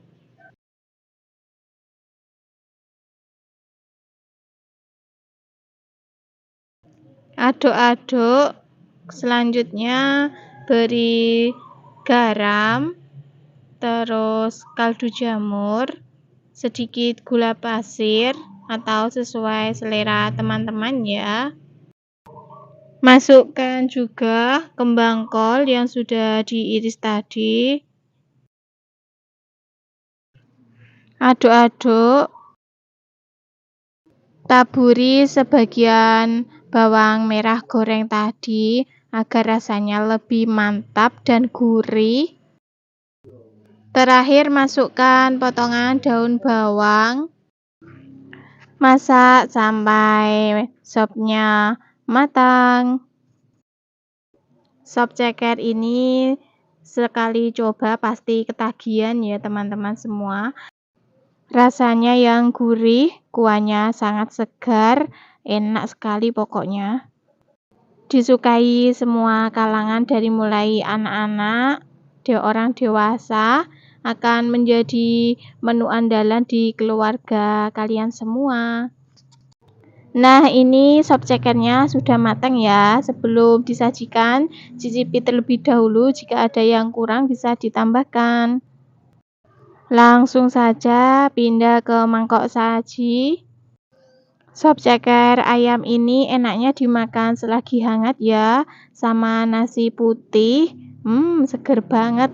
Aduk-aduk. Selanjutnya beri garam, terus kaldu jamur, sedikit gula pasir atau sesuai selera teman-teman ya. Masukkan juga kembang kol yang sudah diiris tadi. Aduk-aduk. Taburi sebagian bawang merah goreng tadi agar rasanya lebih mantap dan gurih. Terakhir masukkan potongan daun bawang. Masak sampai sopnya matang. Sop ceker ini sekali coba pasti ketagihan ya teman-teman semua. Rasanya yang gurih, kuahnya sangat segar, enak sekali pokoknya. Disukai semua kalangan dari mulai anak-anak, orang dewasa, akan menjadi menu andalan di keluarga kalian semua. Nah, ini sop cekernya sudah matang ya. Sebelum disajikan, cicipi terlebih dahulu. Jika ada yang kurang bisa ditambahkan. Langsung saja pindah ke mangkok saji. Sop ceker ayam ini enaknya dimakan selagi hangat ya, sama nasi putih. Seger banget.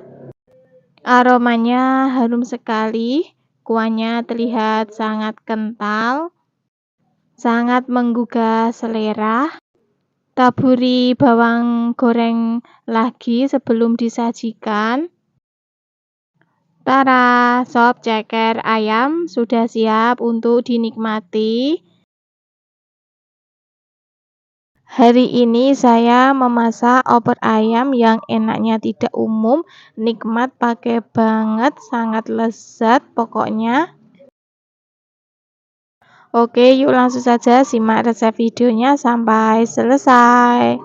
Aromanya harum sekali. Kuahnya terlihat sangat kental. Sangat menggugah selera. Taburi bawang goreng lagi sebelum disajikan. Tara, sop ceker ayam sudah siap untuk dinikmati. Hari ini saya memasak opor ayam yang enaknya tidak umum, nikmat pakai banget, sangat lezat pokoknya. Oke, yuk langsung saja simak resep videonya sampai selesai.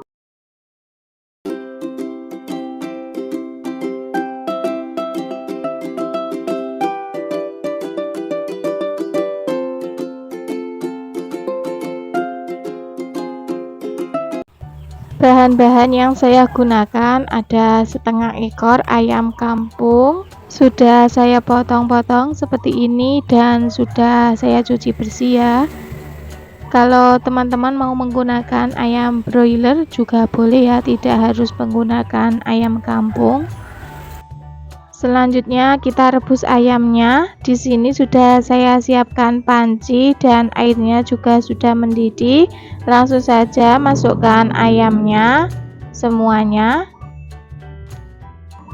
Bahan-bahan yang saya gunakan ada setengah ekor ayam kampung. Sudah saya potong-potong seperti ini dan sudah saya cuci bersih ya. Kalau teman-teman mau menggunakan ayam broiler juga boleh ya, tidak harus menggunakan ayam kampung. Selanjutnya kita rebus ayamnya. Di sini sudah saya siapkan panci dan airnya juga sudah mendidih. Langsung saja masukkan ayamnya semuanya.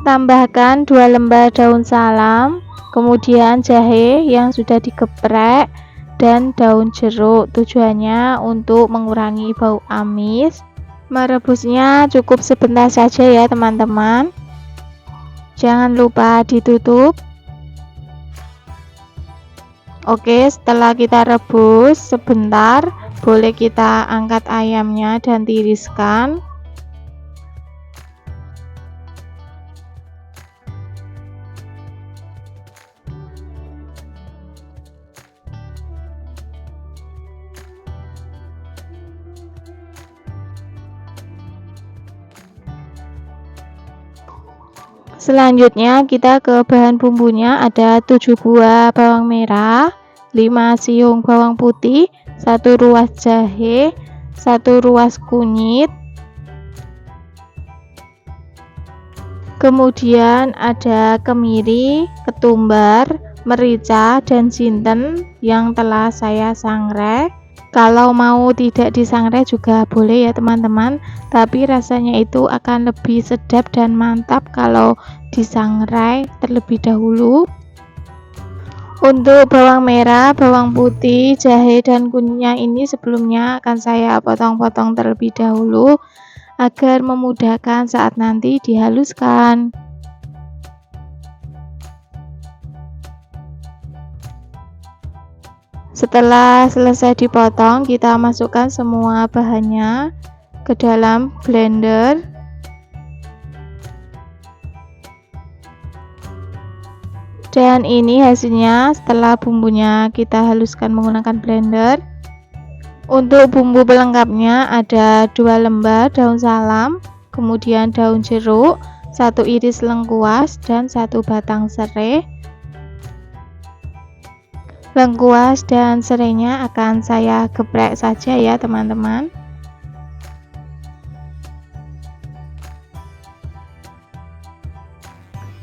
Tambahkan 2 lembar daun salam, kemudian jahe yang sudah digeprek dan daun jeruk. Tujuannya untuk mengurangi bau amis. Merebusnya cukup sebentar saja ya teman-teman. Jangan lupa ditutup. Oke, setelah kita rebus sebentar, boleh kita angkat ayamnya dan tiriskan. Selanjutnya kita ke bahan bumbunya. Ada 7 buah bawang merah, 5 siung bawang putih, 1 ruas jahe, 1 ruas kunyit. Kemudian ada kemiri, ketumbar, merica dan jinten yang telah saya sangrai. Kalau mau tidak disangrai juga boleh ya teman-teman, tapi rasanya itu akan lebih sedap dan mantap kalau disangrai terlebih dahulu. Untuk bawang merah, bawang putih, jahe, dan kunyitnya ini sebelumnya akan saya potong-potong terlebih dahulu agar memudahkan saat nanti dihaluskan. Setelah selesai dipotong, kita masukkan semua bahannya ke dalam blender. Dan ini hasilnya setelah bumbunya kita haluskan menggunakan blender. Untuk bumbu pelengkapnya ada 2 lembar daun salam, kemudian daun jeruk, 1 iris lengkuas, dan 1 batang serai. Lengkuas dan serainya akan saya geprek saja ya teman-teman.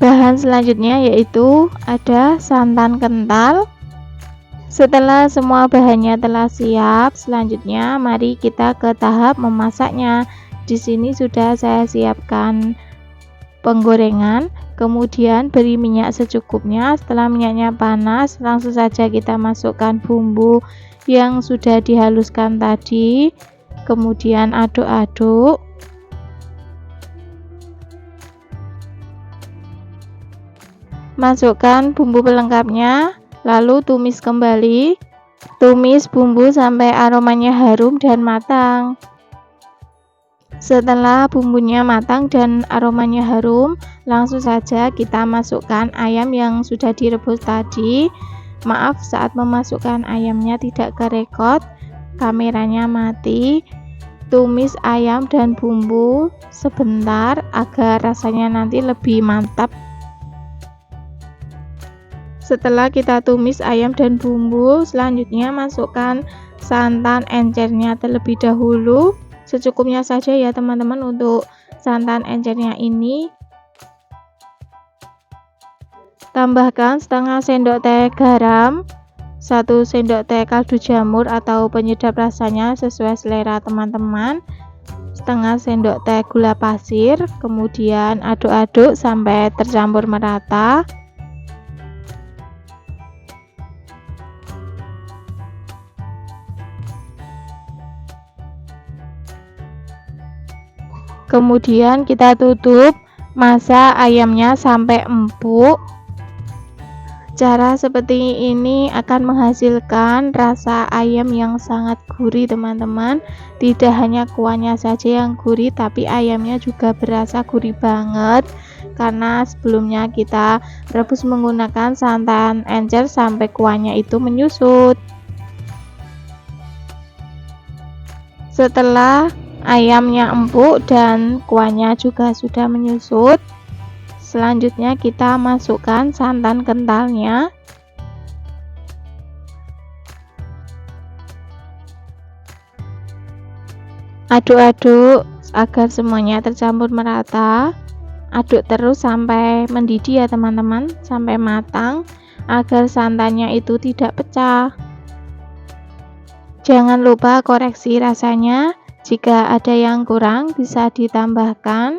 Bahan selanjutnya yaitu ada santan kental. Setelah semua bahannya telah siap, selanjutnya mari kita ke tahap memasaknya. Di sini sudah saya siapkan penggorengan, kemudian beri minyak secukupnya. Setelah minyaknya panas, langsung saja kita masukkan bumbu yang sudah dihaluskan tadi, kemudian aduk-aduk. Masukkan bumbu pelengkapnya, lalu tumis kembali. Tumis bumbu sampai aromanya harum dan matang. Setelah bumbunya matang dan aromanya harum, langsung saja kita masukkan ayam yang sudah direbus tadi. Maaf, saat memasukkan ayamnya tidak kerekod, kameranya mati. Tumis ayam dan bumbu sebentar agar rasanya nanti lebih mantap. Setelah kita tumis ayam dan bumbu, selanjutnya masukkan santan encernya terlebih dahulu. Secukupnya saja ya teman-teman untuk santan encernya ini. Tambahkan setengah sendok teh garam, 1 sendok teh kaldu jamur atau penyedap rasanya sesuai selera teman-teman, setengah sendok teh gula pasir, kemudian aduk-aduk sampai tercampur merata. Kemudian kita tutup, masak ayamnya sampai empuk. Cara seperti ini akan menghasilkan rasa ayam yang sangat gurih teman-teman. Tidak hanya kuahnya saja yang gurih, tapi ayamnya juga berasa gurih banget, karena sebelumnya kita rebus menggunakan santan encer sampai kuahnya itu menyusut. Setelah ayamnya empuk dan kuahnya juga sudah menyusut, selanjutnya kita masukkan santan kentalnya. Aduk-aduk agar semuanya tercampur merata. Aduk terus sampai mendidih ya teman-teman, sampai matang agar santannya itu tidak pecah. Jangan lupa koreksi rasanya. Jika ada yang kurang bisa ditambahkan.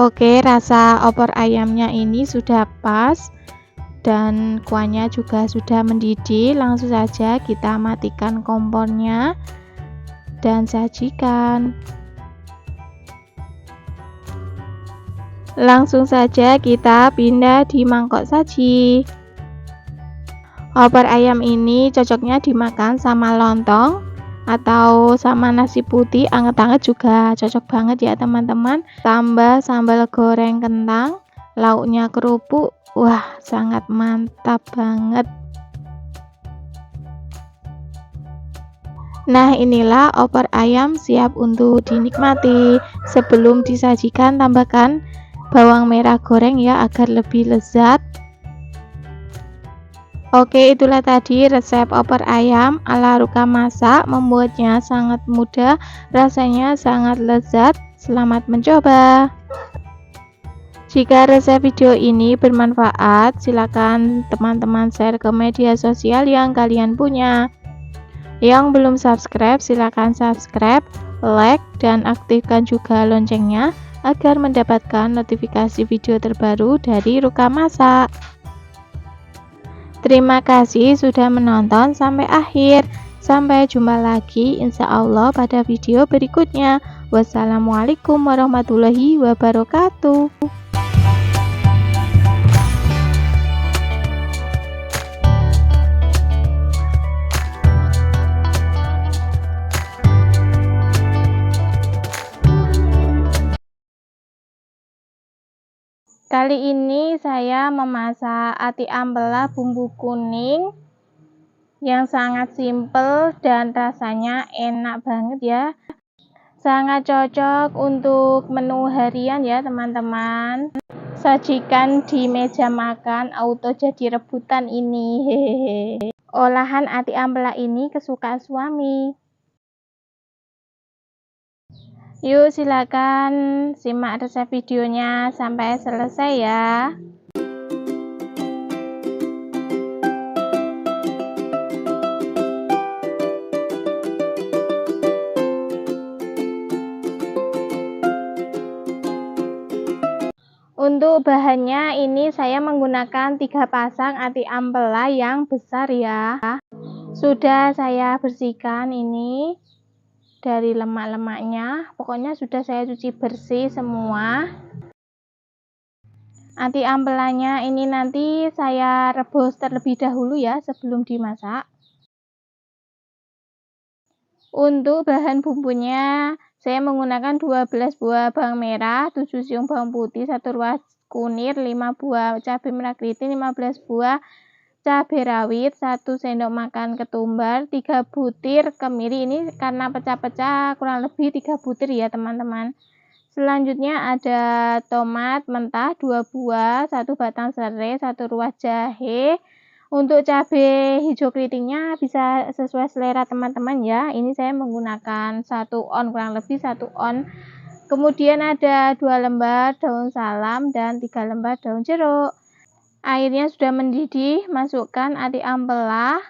Oke, rasa opor ayamnya ini sudah pas dan kuahnya juga sudah mendidih. Langsung saja kita matikan kompornya dan sajikan. Langsung saja kita pindah di mangkok saji. Opor ayam ini cocoknya dimakan sama lontong atau sama nasi putih anget-anget juga cocok banget ya teman-teman. Tambah sambal goreng kentang, lauknya kerupuk, wah sangat mantap banget. Nah, inilah opor ayam siap untuk dinikmati. Sebelum disajikan tambahkan bawang merah goreng ya agar lebih lezat. Oke, itulah tadi resep opor ayam ala Ruka Masak. Membuatnya sangat mudah, rasanya sangat lezat. Selamat mencoba. Jika resep video ini bermanfaat, silakan teman-teman share ke media sosial yang kalian punya. Yang belum subscribe, silakan subscribe, like, dan aktifkan juga loncengnya agar mendapatkan notifikasi video terbaru dari Ruka Masak. Terima kasih sudah menonton sampai akhir. Sampai jumpa lagi insya Allah pada video berikutnya. Wassalamualaikum warahmatullahi wabarakatuh. Kali ini saya memasak ati ampela bumbu kuning yang sangat simpel dan rasanya enak banget ya. Sangat cocok untuk menu harian ya teman-teman. Sajikan di meja makan auto jadi rebutan ini. Hehehe. Olahan ati ampela ini kesukaan suami. Yuk silakan simak resep videonya sampai selesai ya. Untuk bahannya ini saya menggunakan 3 pasang ati ampela yang besar ya. Sudah saya bersihkan ini dari lemak-lemaknya, pokoknya sudah saya cuci bersih semua. Ati ampelanya ini nanti saya rebus terlebih dahulu ya sebelum dimasak. Untuk bahan bumbunya saya menggunakan 12 buah bawang merah, 7 siung bawang putih, 1 ruas kunir, 5 buah cabai merah keriting, 15 buah cabai rawit, 1 sendok makan ketumbar, 3 butir kemiri. Ini karena pecah-pecah kurang lebih 3 butir ya teman-teman. Selanjutnya ada tomat mentah 2 buah, 1 batang serai, 1 ruas jahe. Untuk cabai hijau keritingnya bisa sesuai selera teman-teman ya. Ini saya menggunakan 1 on, kurang lebih 1 on. Kemudian ada 2 lembar daun salam dan 3 lembar daun jeruk. Airnya sudah mendidih, masukkan ati ampela,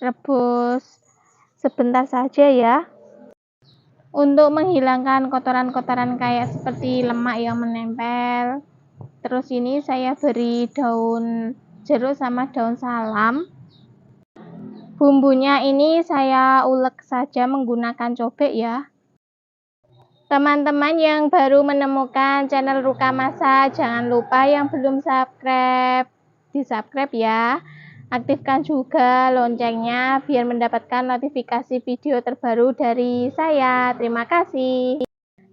rebus sebentar saja ya. Untuk menghilangkan kotoran-kotoran kayak seperti lemak yang menempel. Terus ini saya beri daun jeruk sama daun salam. Bumbunya ini saya ulek saja menggunakan cobek ya. Teman-teman yang baru menemukan channel Ruka Masak, jangan lupa yang belum subscribe, di-subscribe ya. Aktifkan juga loncengnya biar mendapatkan notifikasi video terbaru dari saya. Terima kasih.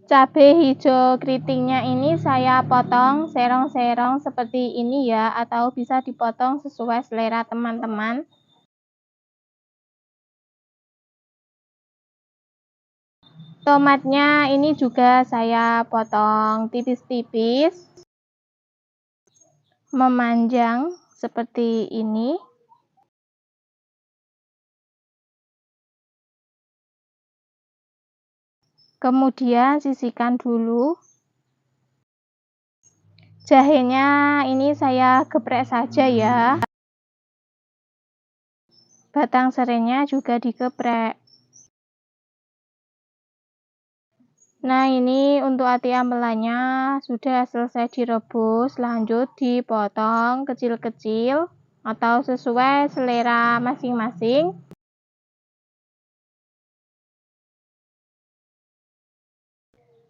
Cabai hijau keritingnya ini saya potong serong-serong seperti ini ya, atau bisa dipotong sesuai selera teman-teman. Tomatnya ini juga saya potong tipis-tipis, memanjang seperti ini. Kemudian sisihkan dulu. Jahenya ini saya geprek saja ya. Batang serainya juga digeprek. Nah, ini untuk ati ampelanya sudah selesai direbus, lanjut dipotong kecil-kecil atau sesuai selera masing-masing.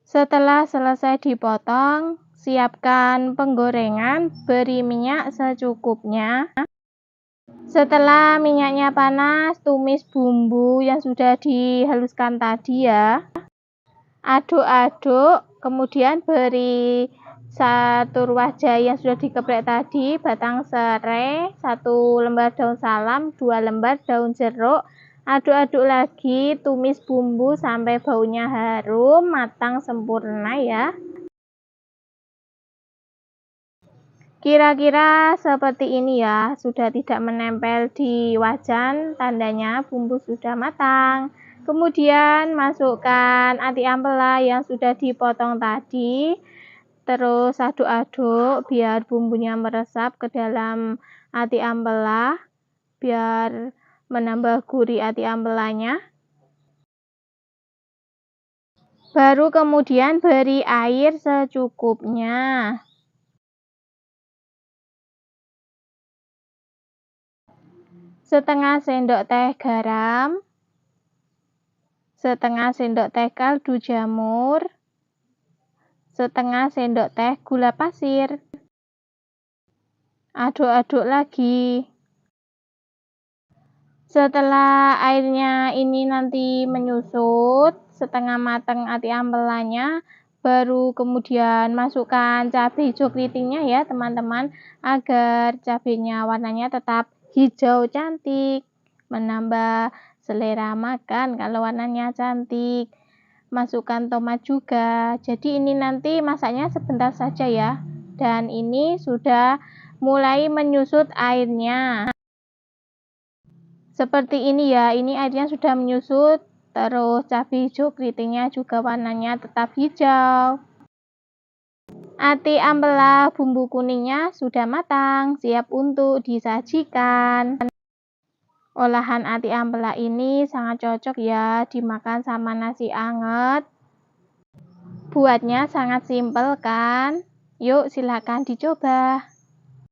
Setelah selesai dipotong, siapkan penggorengan, beri minyak secukupnya. Setelah minyaknya panas, tumis bumbu yang sudah dihaluskan tadi ya. Aduk-aduk, kemudian beri 1 ruas jahe yang sudah dikeprek tadi, batang serai, 1 lembar daun salam, 2 lembar daun jeruk. Aduk-aduk lagi, tumis bumbu sampai baunya harum, matang sempurna ya. Kira-kira seperti ini ya, sudah tidak menempel di wajan, tandanya bumbu sudah matang. Kemudian masukkan ati ampela yang sudah dipotong tadi, Terus aduk-aduk biar bumbunya meresap ke dalam ati ampela, biar menambah gurih ati ampelanya. Baru kemudian beri air secukupnya. Setengah sendok teh garam, setengah sendok teh kaldu jamur, setengah sendok teh gula pasir. Aduk-aduk lagi. Setelah airnya ini nanti menyusut, setengah matang ati ampelanya, baru kemudian masukkan cabai hijau keritingnya ya teman-teman, agar cabainya warnanya tetap hijau cantik, menambah selera makan kalau warnanya cantik. Masukkan tomat juga. Jadi ini nanti masaknya sebentar saja ya. Dan ini sudah mulai menyusut airnya. Seperti ini ya, ini airnya sudah menyusut, terus cabai hijau keritingnya juga warnanya tetap hijau. Ati ampela bumbu kuningnya sudah matang, siap untuk disajikan. Olahan ati ampela ini sangat cocok ya dimakan sama nasi anget. Buatnya sangat simpel kan? Yuk silakan dicoba.